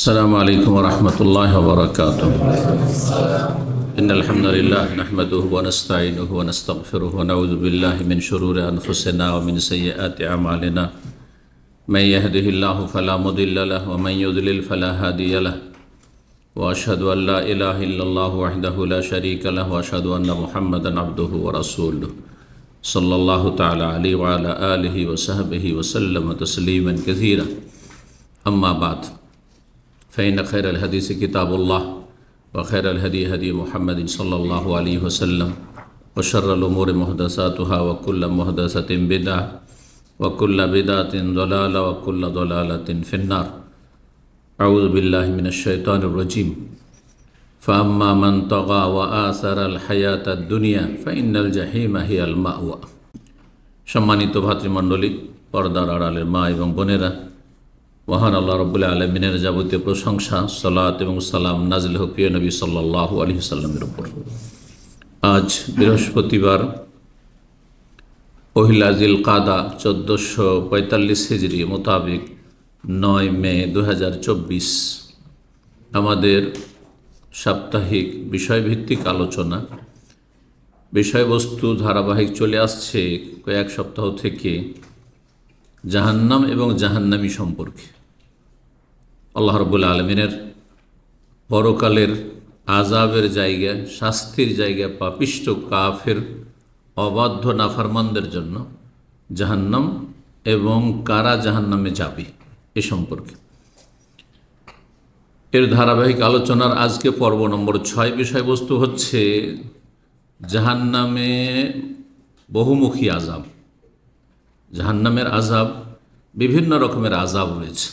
السلام عليكم ورحمة الله وبركاته. إن الحمد لله نحمده ونستعينه ونستغفره ونعوذ بالله من شرور أنفسنا ومن سيئات أعمالنا. من يهده الله فلا مضل له ومن يضلل فلا هادي له. وأشهد أن لا إله إلا الله وحده لا شريك له وأشهد أن محمدا عبده ورسوله صلى الله تعالى عليه وعلى آله وصحبه وسلم تسليما كثيرا. أما بعد فإن خير الحديث كتاب الله وخير الهدي هدي محمد صلى الله عليه وسلم وشر الأمور محدثاتها وكل محدثة بدعة وكل بدعة ضلالة وكل ضلالة في النار. أعوذ بالله من الشيطان الرجيم. فأما من طغى وآثر الحياة الدنيا فإن الجحيم هي المأوى. সম্মানিত ভাতৃমণ্ডলী, পর্দার আড়ালের মা এবং বোনেরা, মহান আল্লাহ রাব্বুল আলামিনের যাবতীয় প্রশংসা, সালাত এবং সালাম নাজিল হোক প্রিয় নবী সাল্লাল্লাহু আলাইহি ওয়াসাল্লামের উপর। আজ বৃহস্পতিবার, পহিলা জিলকাদা 1445 হিজরি মোতাবেক 9 মে 2024 আমাদের সাপ্তাহিক বিষয়ভিত্তিক আলোচনা বিষয়বস্তু ধারাবাহিক চলে আসছে কয়েক সপ্তাহ থেকে জাহান্নাম এবং জাহান্নামী সম্পর্কে। আল্লাহ রাব্বুল আলামিনের পরকালের আযাবের জায়গা, শাস্তির জায়গা পাপিষ্ঠ কাফের অবাধ্য নাফরমানদের জন্য জাহান্নাম এবং কারা জাহান্নামে যাবে এ সম্পর্কে এর ধারাবাহিক আলোচনার আজকে পর্ব নম্বর 6। বিষয়বস্তু হচ্ছে জাহান্নামে বহুমুখী আযাব। জাহান্নামের আযাব, বিভিন্ন রকমের আযাব রয়েছে।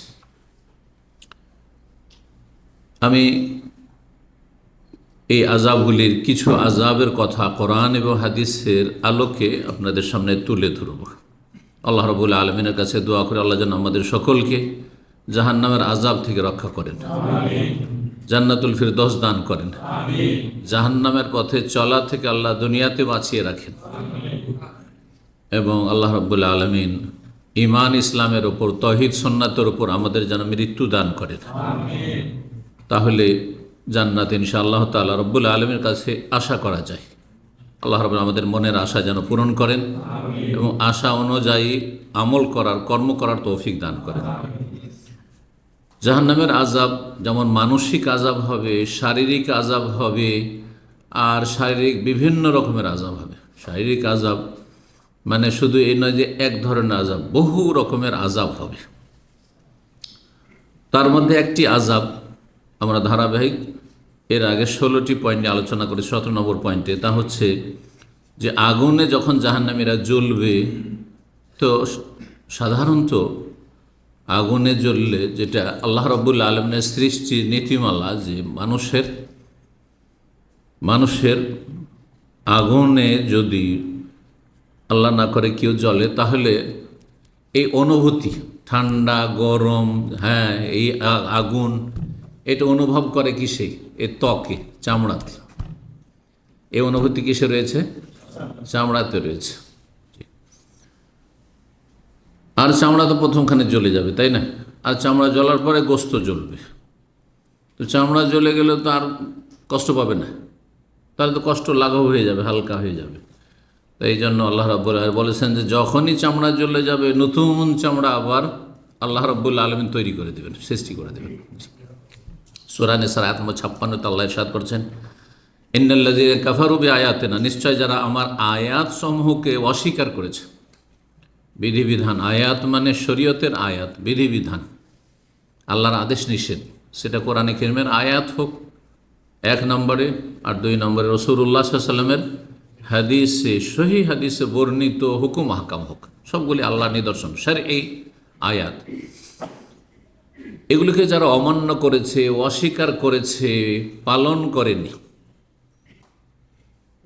আমি এই আযাবগুলির কিছু আযাবের কথা কোরআন এবং হাদিসের আলোকে আপনাদের সামনে তুলে ধরব। আল্লাহ রাব্বুল আলামিনের কাছে দোয়া করে আল্লাহ যেন আমাদের সকলকে জাহান্নামের আযাব থেকে রক্ষা করেন, জান্নাতুল ফিরদৌস দান করেন, জাহান্নামের পথে চলা থেকে আল্লাহ দুনিয়াতে বাঁচিয়ে রাখেন এবং আল্লাহ রাব্বুল আলামিন ঈমান ইসলামের ওপর, তাওহীদ সুন্নাতের ওপর আমাদের যেন মৃত্যু দান করেন। তাহলে জান্নাত ইনশাআল্লাহ তাআলা রাব্বুল আলামিনের কাছে আশা করা যায়। আল্লাহ রাব্বুল আমাদের মনের আশা যেন পূরণ করেন এবং আশা অনুযায়ী আমল করার, কর্ম করার তৌফিক দান করেন। জাহান্নামের আযাব যেমন মানসিক আযাব হবে, শারীরিক আযাব হবে, আর শারীরিক বিভিন্ন রকমের আযাব হবে। শারীরিক আযাব মানে শুধু এই নয় যে এক ধরনের আযাব, বহু রকমের আযাব হবে। তার মধ্যে একটি আযাব আমরা ধারাবাহিক এর আগে 16টি পয়েন্টে আলোচনা করি। 17 নম্বর পয়েন্টে তা হচ্ছে যে আগুনে যখন জাহান্নামীরা জ্বলবে, তো সাধারণত আগুনে জ্বললে, যেটা আল্লাহ রাব্বুল আলামিনের সৃষ্টির নীতিমালা, যে মানুষের আগুনে যদি আল্লাহ না করে কেউ জ্বলে, তাহলে এই অনুভূতি, ঠান্ডা গরম, এই আগুন, এটা অনুভব করে কিসে? এ ত্বকে, চামড়াতে। এই অনুভূতি কিসে রয়েছে? চামড়াতে রয়েছে। আর চামড়া তো প্রথমখানে জ্বলে যাবে, তাই না? আর চামড়া জ্বলার পরে গোস্ত জ্বলবে। তো চামড়া জ্বলে গেলে তো আর কষ্ট পাবে না, তাহলে তো কষ্ট লাঘব হয়ে যাবে, হালকা হয়ে যাবে। তো এই জন্য আল্লাহ রাব্বুল আলামিন বলেছেন যে যখনই চামড়া জ্বলে যাবে, নতুন চামড়া আবার আল্লাহ রাব্বুল আলামিন তৈরি করে দেবেন, সৃষ্টি করে দেবেন। সূরা নিসার আয়াত নম্বর 56 আল্লাহ ইরশাদ করছেন, ইন্নাল্লাযীনা কাফারু বিআয়াতিনা, নিশ্চয় যারা আমার আয়াত সমূহকে অস্বীকার করেছে। বিধিবিধান, আয়াত মানে শরীয়তের আয়াত, বিধিবিধান, আল্লাহর আদেশ নিষেধ, সেটা কোরআনে কারীমের আয়াত হোক 1 নম্বরে, আর 2 নম্বরে রাসূলুল্লাহ সাল্লাল্লাহু আলাইহি ওয়াসাল্লামের হাদিসে, সহিহ হাদিসে বর্ণিত হুকুম আহকাম হোক, সবগুলি আল্লাহর নিদর্শন, শরঈ আয়াত। এগুলিকে যারা অমান্য করেছে, অস্বীকার করেছে, পালন করেনি,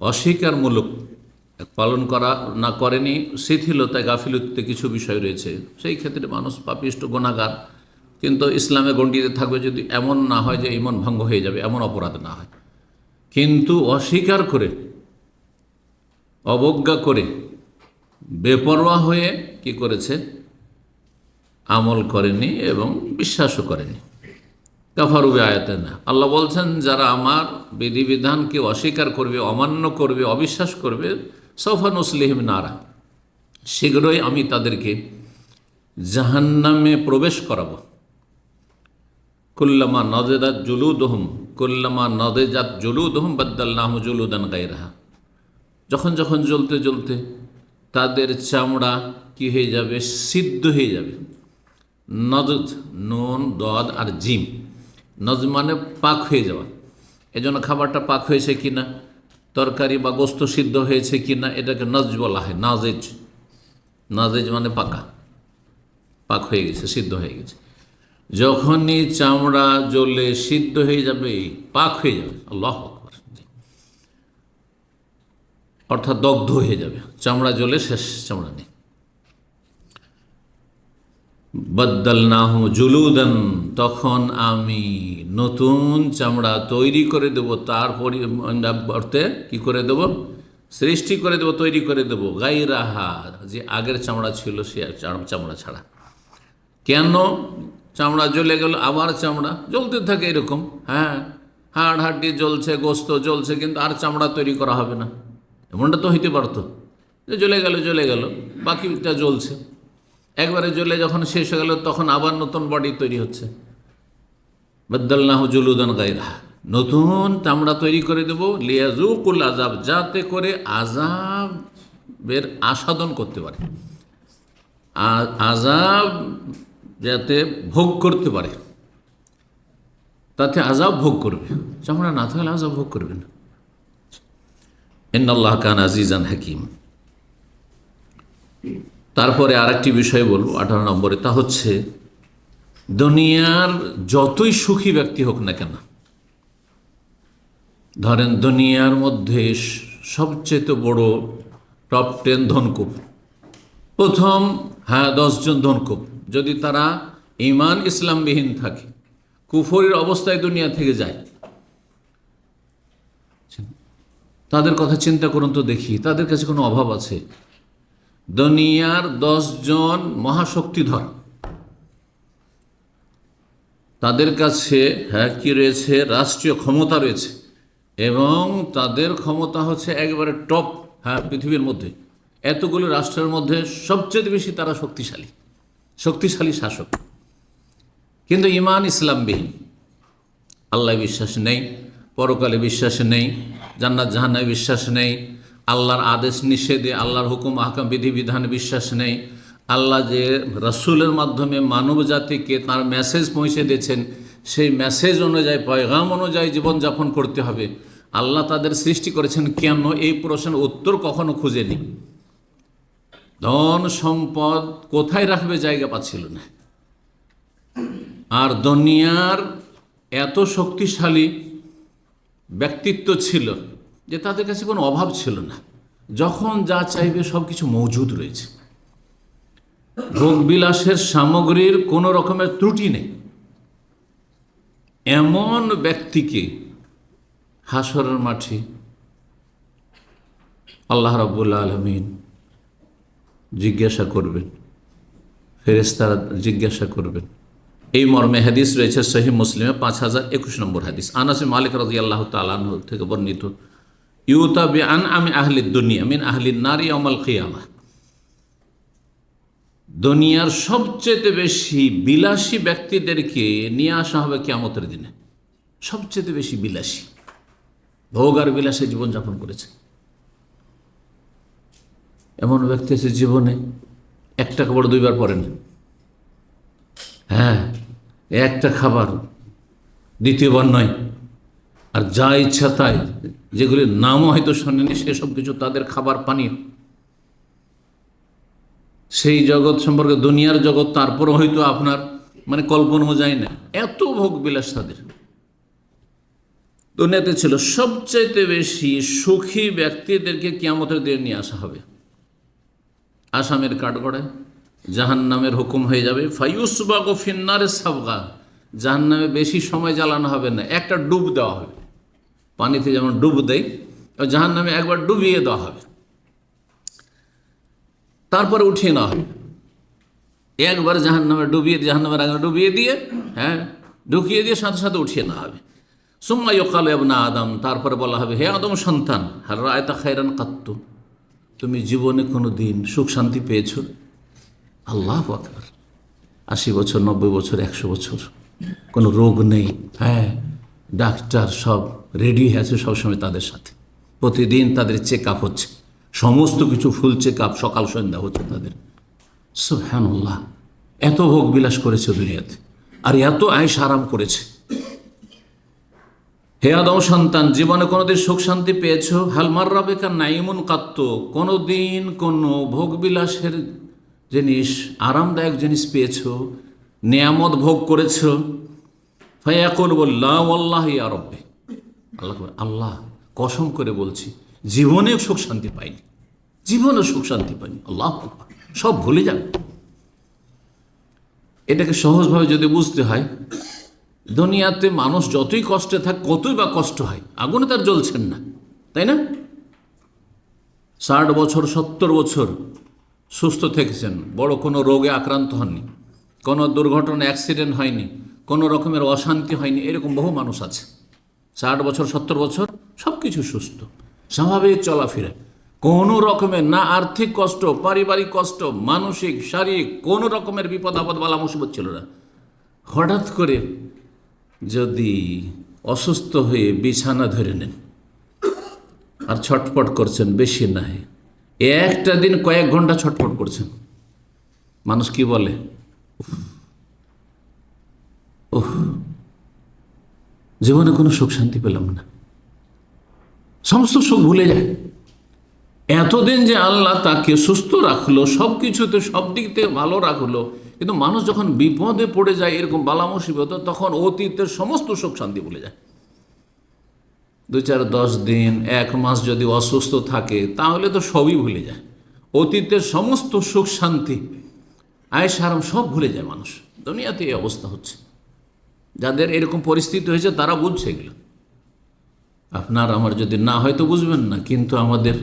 অস্বীকারমূলক পালন করা না করেনি, শিথিলতায়, গাফিলতিতে কিছু বিষয় রয়েছে, সেই ক্ষেত্রে মানুষ পাপিষ্ঠ, গুনাহগার। কিন্তু ইসলামে গণ্ডিতে থাকবে যদি এমন না হয় যে ঈমান ভঙ্গ হয়ে যাবে, এমন অপরাধ না হয়। কিন্তু অস্বীকার করে, অবজ্ঞা করে, বেপরোয়া হয়ে কি করেছে? আমল করেনি এবং বিশ্বাসও করেনি। কাফারু বিআয়াতিনা। আল্লাহ বলছেন যারা আমার বিধিবিধানকে অস্বীকার করবে, অমান্য করবে, অবিশ্বাস করবে, সৌফা নুসলিহিম নারা, শীঘ্রই আমি তাদেরকে জাহান্নামে প্রবেশ করাবো। কুল্লামা নজেদাত জুলুদহুম কুল্লামা নজেজাত জুলুদহুম বাদ্দালনাহুম জুলুদান গায়রাহা। যখন যখন জ্বলতে জ্বলতে তাদের চামড়া কি হয়ে যাবে, সিদ্ধ হয়ে যাবে। নজদ, নুন, দদ আর জিম। নজ মানে পাক হয়ে যাওয়া। এজন্য খাবারটা পাক হয়েছে কিনা, তরকারি বা গোস্ত সিদ্ধ হয়েছে কিনা, এটাকে নজ বলা হয়। নাজেজ, নাজেজ মানে পাকা, পাক হয়ে গেছে, সিদ্ধ হয়ে গেছে। যখনই চামড়া জ্বলে সিদ্ধ হয়ে যাবে, পাক হয়ে যাবে, আল্লাহু আকবার, অর্থাৎ দগ্ধ হয়ে যাবে, চামড়া জ্বলে শেষ, চামড়া নেই। বাদ্দালনাহু জুলুদান, তখন আমি নতুন চামড়া তৈরি করে দেব, তার পরিবর্তে কি করে দেব, সৃষ্টি করে দেব, তৈরি করে দেব, গায়রাহা, যে আগের চামড়া ছিল সে চামড়া ছাড়া। কেন? চামড়া জ্বলে গেল, আবার চামড়া জ্বলতে থাকে এরকম। হ্যাঁ, হাড় হাড্ডি জ্বলছে, গোস্ত জ্বলছে, কিন্তু আর চামড়া তৈরি করা হবে না, এমনটা তো হইতে পারতো যে জ্বলে গেল, বাকিটা জ্বলছে। একবারে জ্বলে যখন শেষ হয়ে গেল, তখন আবার নতুন বডি তৈরি হচ্ছে। বাদ্দালনাহু জুলুদান গায়রাহা, নতুন চামড়া তৈরি করে দেব, লিয়াজুকুল আযাব, যাতে করে আযাবের আস্বাদন করতে পারে, আযাব যাতে ভোগ করতে পারে, তাতে আযাব ভোগ করবে। চামড়া না থাকলে আযাব ভোগ করবে না। ইন্নাল্লাহ কানা আজিজান হাকিম। তারপরে আরেকটি বিষয় বলবো 18 নম্বরে, তা হচ্ছে দুনিয়ার যতই সুখী ব্যক্তি হোক না কেন, ধরেন দুনিয়ার মধ্যে সবচেয়ে বড় টপ 10 ধনকুপ, প্রথম 10 জন ধনকুপ, যদি তারা ঈমান ইসলামবিহীন থাকে, কুফরের অবস্থায় দুনিয়া থেকে যায়, তাদের কথা চিন্তা করুন তো দেখি, তাদের কাছে কোনো অভাব আছে? দুনিয়ার 10 জন মহাশক্তিধর, তাদের কাছে কি রয়েছে, রাষ্ট্রীয় ক্ষমতা রয়েছে, এবং তাদের ক্ষমতা হচ্ছে একবারে টপ, পৃথিবীর মধ্যে এতগুলো রাষ্ট্রের মধ্যে সবচেয়ে বেশি তারা শক্তিশালী শাসক, কিন্তু ঈমান ইসলামবিহীন, আল্লাহ বিশ্বাস নেই, পরকালে বিশ্বাস নেই, জান্নাত জাহান্নামে বিশ্বাস নেই, আল্লাহর আদেশ নিষেধে, আল্লাহর হুকুম আহকাম বিধিবিধানে বিশ্বাস নেই, আল্লাহ যে রাসূলের মাধ্যমে মানব জাতিকে তার মেসেজ পৌঁছে দিয়েছেন, সেই মেসেজ অনুযায়ী, পয়গাম অনুযায়ী জীবনযাপন করতে হবে। আল্লাহ তাদের সৃষ্টি করেছেন কেন, এই প্রশ্নের উত্তর কখনো খুঁজেনি। ধন সম্পদ কোথায় রাখবে জায়গা পাচ্ছিল না। আর দুনিয়ার এত শক্তিশালী ব্যক্তিত্ব ছিল যে তাদের কাছে কোনো অভাব ছিল না, যখন যা চাইবে সব কিছু মজুদ রয়েছে, ভোগবিলাসের সামগ্রীর কোনো রকমের ত্রুটি নেই। এমন ব্যক্তিকে হাসরের মাঠে আল্লাহ রাব্বুল আলামিন জিজ্ঞাসা করবেন, ফেরেশতারা জিজ্ঞাসা করবেন। এই মর্মে হাদিস রয়েছে সহিহ মুসলিমে 5021 নম্বর হাদিস। আনাস বিন মালিক রাদিয়াল্লাহু তাআলা আনহু থেকে বর্ণিত, ইউতা বিআনআমি আহলিদ দুনিয়া মিন আহলিন নার ইয়াউমাল কিয়ামাহ, দুনিয়ার সবচেয়ে বেশি বিলাসী ব্যক্তিদেরকে নিয়ে আসা হবে কিয়ামতের দিনে। সবচেয়ে বেশি বিলাসী, ভোগ আর বিলাসে জীবনযাপন করেছে এমন ব্যক্তি আছে জীবনে একটা কাপড় 2 বার পরেন, একটা খাবার দ্বিতীয়বার নয়, আর যা ইচ্ছা তাই, যেগুলির নামও হয়তো শোনেনি, সেসব কিছু তাদের খাবার পানীয়। সেই জগৎ সম্পর্কে, দুনিয়ার জগৎ, তারপরও হয়তো আপনার কল্পনাও যায় না, এত ভোগ বিলাস তাদের। দুনিয়াতে ছিল সবচাইতে বেশি সুখী ব্যক্তিদেরকে কিয়ামতের দিনে নিয়ে আসা হবে। আসামের কাঠগড়ায় জাহান্নামের হুকুম হয়ে যাবে, ফায়ুসবাগু ফিন্নারে সাবগা, জাহান্নামে বেশি সময় জ্বালানো হবে না, একটা ডুব দেওয়া হবে, পানিতে যেমন ডুব দেয়, জাহান্নামে একবার ডুবিয়ে দেওয়া হবে, তারপরে উঠিয়ে নেওয়া হবে। একবার জাহান্নামের আগে ডুবিয়ে দিয়ে ঢুকিয়ে দিয়ে সাথে সাথে উঠিয়ে নেওয়া হবে। সুম্মা ইউকালু ইয়া ইবনা আদম, তারপরে বলা হবে, হে আদম সন্তান, হাল রাআইতা খায়রান কাত্তু, তুমি জীবনে কোনো দিন সুখ শান্তি পেয়েছো? আল্লাহু আকবার। 80 বছর, 90 বছর, 100 বছর, কোনো রোগ নেই, হ্যাঁ, ডাক্তার সব রেডি হয়ে আছে সবসময় তাদের সাথে, প্রতিদিন তাদের চেক আপ হচ্ছে, সমস্ত কিছু ফুল চেক আপ সকাল সন্ধ্যা হচ্ছে তাদের। সুবহানাল্লাহ, এত ভোগ বিলাস করেছে দুনিয়াতে, আর এত আয়েশ আরাম করেছে। হে আদম সন্তান, জীবনে কোনোদিন সুখ শান্তি পেয়েছ? হাল মাররা বিকা নাইমুন কাত্তু, কোনোদিন কোনো ভোগ বিলাসের জিনিস, আরামদায়ক জিনিস পেয়েছ, নিয়ামত ভোগ করেছ? ফায়াকুল লা ওয়াল্লাহি ইয়া রাব্বি, আল্লাহ কসম করে বলছি জীবনে সুখ শান্তি পাইনি, জীবনে সুখ শান্তি পাইনি। আল্লাহু আকবার, সব ভুলে যাবে। এটাকে সহজভাবে যদি বুঝতে হয়, দুনিয়াতে মানুষ যতই কষ্টে থাক, কতই বা কষ্ট হয়, আগুনে তার জ্বলছেন না, তাই না? 60 বছর 70 বছর সুস্থ থেকেছেন, বড় কোনো রোগে আক্রান্ত হননি, কোনো দুর্ঘটনা অ্যাক্সিডেন্ট হয়নি, কোনো রকমের অশান্তি হয়নি, এরকম বহু মানুষ আছে। 60 বছর 70 বছর সব কিছু সুস্থ, স্বাভাবিক চলাফেরা, কোনো রকমের না আর্থিক কষ্ট, পারিবারিক কষ্ট, মানসিক শারীরিক কোনো রকমের বিপদ আপদ বালা মুসিবত ছিল না। হঠাৎ করে যদি অসুস্থ হয়ে বিছানা ধরে নেন আর ছটফট করছেন, বেশি নাই একটা দিন কয়েক ঘন্টা ছটফট করছেন, মানুষ কি বলে? ওহ, জীবনে কোনো সুখ শান্তি পেলাম না, সমস্ত সুখ ভুলে যায়। এতদিন যে আল্লাহ তাকে সুস্থ রাখলো, সব কিছুতে সব দিক থেকে ভালো রাখলো, কিন্তু মানুষ যখন বিপদে পড়ে যায়, এরকম বালা মুসিবত, তখন অতীতের সমস্ত সুখ শান্তি ভুলে যায়। 2, 4, 10 দিন, 1 মাস যদি অসুস্থ থাকে, তাহলে তো সবই ভুলে যায়, অতীতের সমস্ত সুখ শান্তি, আয়েশ আরাম সব ভুলে যায় মানুষ। দুনিয়াতে এই অবস্থা হচ্ছে, যাদের এরকম পরিস্থিতি হয়েছে তারা বুঝছে এগুলো। আপনার আমার যদি না হয় তো বুঝবেন না, কিন্তু আমাদের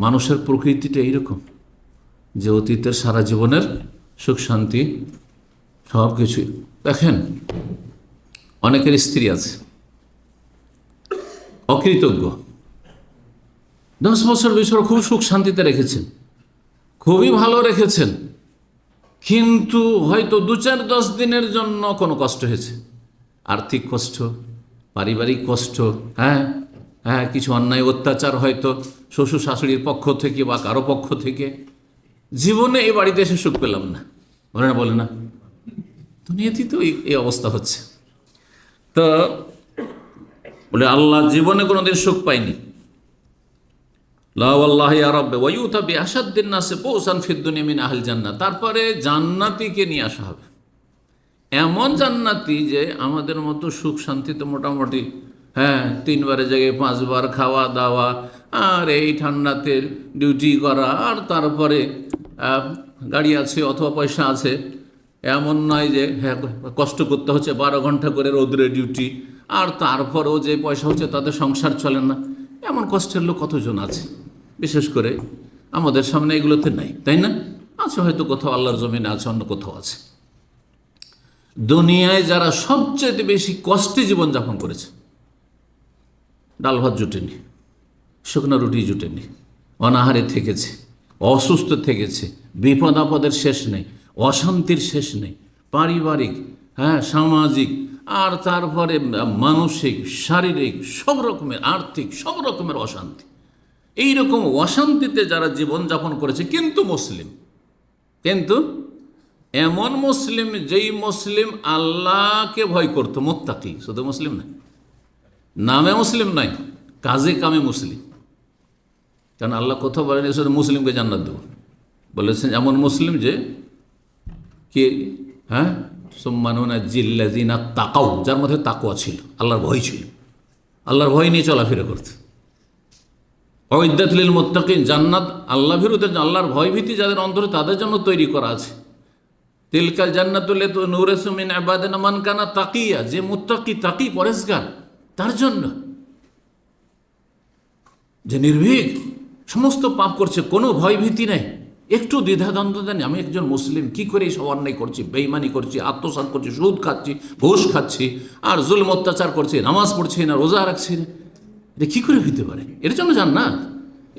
মানুষের প্রকৃতিটা এইরকম যে অতীতের সারা জীবনের সুখ শান্তি সব কিছুই। দেখেন, অনেকের স্ত্রী আছে অকৃতজ্ঞ, 10 বছর 20 বছর খুব সুখ শান্তিতে রেখেছেন, খুবই ভালো রেখেছেন, কিন্তু হয়তো 2, 4, 10 দিনের জন্য কোনো কষ্ট হয়েছে, আর্থিক কষ্ট, পারিবারিক কষ্ট, হ্যাঁ হ্যাঁ, কিছু অন্যায় অত্যাচার হয়তো শ্বশুর শাশুড়ির পক্ষ থেকে বা কারো পক্ষ থেকে, জীবনে এই বাড়িতে এসে সুখ পেলাম না, বলে না? দুনিয়াতেই তো এই অবস্থা হচ্ছে। তো বলে আল্লাহ জীবনে কোনোদিন সুখ পাইনি। লা ওয়াল্লাহি ইয়া রাব্বি ওয়া ইউতা বিআশাদ্দিন নাসি বুসান ফিদ দুনিয়া মিন আহলিল জান্নাহ, তারপরে জান্নাতীকে নিয়ে আসা হবে, এমন জান্নাতি যে আমাদের মতো সুখ শান্তিতে মোটামুটি, হ্যাঁ, 3 বারের জায়গায় 5 বার খাওয়া দাওয়া, আর এই ঠান্ডাতে ডিউটি করা, আর তারপরে গাড়ি আছে অথবা পয়সা আছে, এমন নয় যে হ্যাঁ কষ্ট করতে হচ্ছে 12 ঘন্টা করে রোদ্রে ডিউটি, আর তারপরেও যে পয়সা হচ্ছে তাদের সংসার চলে না, এমন কষ্টের লোক কতজন আছে। বিশেষ করে আমাদের সামনে এগুলোতে নাই, তাই না? আছে হয়তো কোথাও, আল্লাহর জমিনে আছে, অন্য কোথাও আছে। দুনিয়ায় যারা সবচেয়ে বেশি কষ্টে জীবনযাপন করেছে, ডাল ভাত জুটেনি, শুকনো রুটি জুটেনি, অনাহারে থেকেছে, অসুস্থ থেকেছে, বিপদ আপদের শেষ নেই, অশান্তির শেষ নেই, পারিবারিক, হ্যাঁ, সামাজিক, আর তারপরে মানসিক, শারীরিক, সব রকমের, আর্থিক, সব রকমের অশান্তি। এইরকম অশান্তিতে যারা জীবনযাপন করেছে, কিন্তু মুসলিম, কিন্তু এমন মুসলিম যেই মুসলিম আল্লাহকে ভয় করতো, মুত্তাকি, শুধু মুসলিম না, নামে মুসলিম নয়, কাজে কামে মুসলিম। কারণ আল্লাহ কোথাও বলেন শুধু মুসলিমকে জান্নাত দেব, বলেছেন এমন মুসলিম যে কে, হ্যাঁ, সুম্মানুনা জিল্লাযিনা তাকাউ, যার মধ্যে তাকওয়া ছিল, আল্লাহর ভয় ছিল, আল্লাহর ভয় নিয়ে চলাফেরা করতে। উইদ্দাত লিল মুত্তাকিন, জান্নাত আল্লাহ ভীরুদের, আল্লাহর ভয় ভীতি যাদের অন্তরে, তাদের জন্য তৈরি করা আছে। তিলকাল জান্নাতুল লাতী নুরিসু মিন ইবাদিনা মান কানা তাকিয়া, যে মুত্তাকি, তাকি, পরেজগার, তার জন্য, যে নির্ভীক, সমস্ত পাপ করছে, কোনো ভয় ভীতি নাই, একটু দ্বিধাদ্বন্দ্ব দেন, আমি একজন মুসলিম কি করে এইসব অন্যায় করছি, বেঈমানি করছি, আত্মসাৎ করছি, সুদ খাচ্ছি, ঘুষ খাচ্ছি, আর জুলম অত্যাচার করছি, নামাজ পড়ছি না, রোজা রাখছি না, এটা কী করে হইতে পারে? এর জন্য জান্নাত?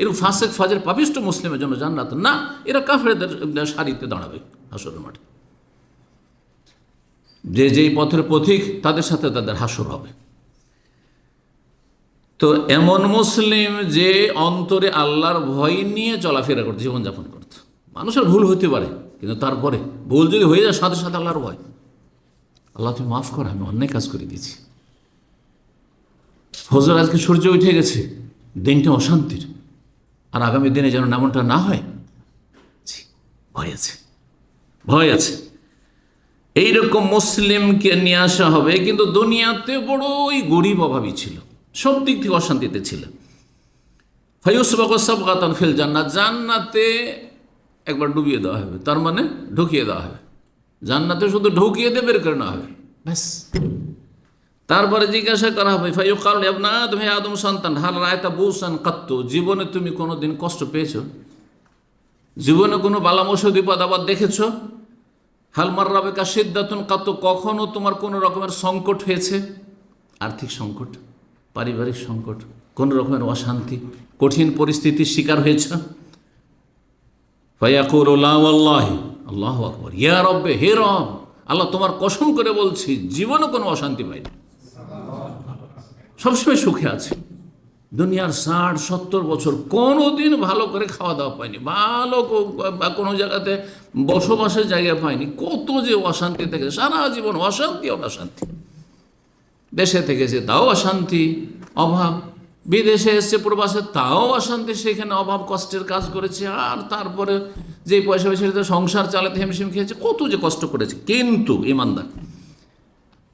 এরকম ফাসেক ফাজের পাপিষ্ট মুসলিমের জন্য জান্নাত না, এরা কাফেরদের সারিতে দাঁড়াবে হাসরের মাঠে। যে যেই পথের পথিক তাদের সাথে তাদের হাসর হবে। তো এমন মুসলিম যে অন্তরে আল্লাহর ভয় নিয়ে চলাফেরা করতে, জীবনযাপন করত। মানুষের ভুল হতে পারে, কিন্তু তারপরে ভুল যদি হয়ে যায় সাথে সাথে আল্লাহর ভয়, আল্লাহ তুমি মাফ করো, আমি অন্যায় কাজ করে দিয়েছি। ফজর আজকে সূর্য উঠে গেছে, দিনটা অশান্তির, আর আগামী দিনে যেন এমনটা না হয়, ভয় আছে, ভয় আছে। এইরকম মুসলিমকে নিয়ে আসা হবে। কিন্তু দুনিয়াতে বড়ই গরিব অভাবী ছিল, সব দিক থেকে অশান্তিতে ছিল। ফায়ুসবাকু সাবগাতান ফিল জান্নাত, জান্নাতে একবার ডুবিয়ে দেওয়া হবে, তার মানে ঢুকিয়ে দেওয়া হবে জান্নাতে, শুধু ঢুকিয়ে দিয়ে বের করে নেওয়া হবে, ব্যাস। তারপরে জিজ্ঞাসা করা হবে, ফায়ুকাল ইয়া ইবনা আদম, হে আদম সন্তান, হাল রায়তা বুসান কাত্তু, জীবনে তুমি কোনোদিন কষ্ট পেয়েছো? জীবনে কোনো বালা মুসিবত বিপদ দেখেছো? হাল মাররাবিকা সিদ্দাতুন কাত্তু, কখনো তোমার কোনো রকমের সংকট হয়েছে? আর্থিক সংকট, পারিবারিক সংকট, কোনো রকমের অশান্তি, কঠিন পরিস্থিতির শিকার হয়েছে? ফায়াকুলু লা ওয়াল্লাহি, আল্লাহু আকবার, ইয়া রব্বে, হে রব, আল্লাহ তোমার কসম করে বলছি জীবনে কোনো অশান্তি পাইনি, সবসময় সুখে আছে। দুনিয়ার 60-70 বছর কোনো দিন ভালো করে খাওয়া দাওয়া পাইনি, ভালো বা কোনো জায়গাতে বসবাসের জায়গা পাইনি, কত যে অশান্তি থেকে সারা জীবন অশান্তি অশান্তি। দেশে থেকেছে তাও অশান্তি অভাব, বিদেশে এসছে প্রবাসে তাও অশান্তি, সেখানে অভাব কষ্টের কাজ করেছে, আর তারপরে যে পয়সা পয়সা সংসার চালাতে হিমশিম খেয়েছে, কত যে কষ্ট করেছে। কিন্তু ইমানদার,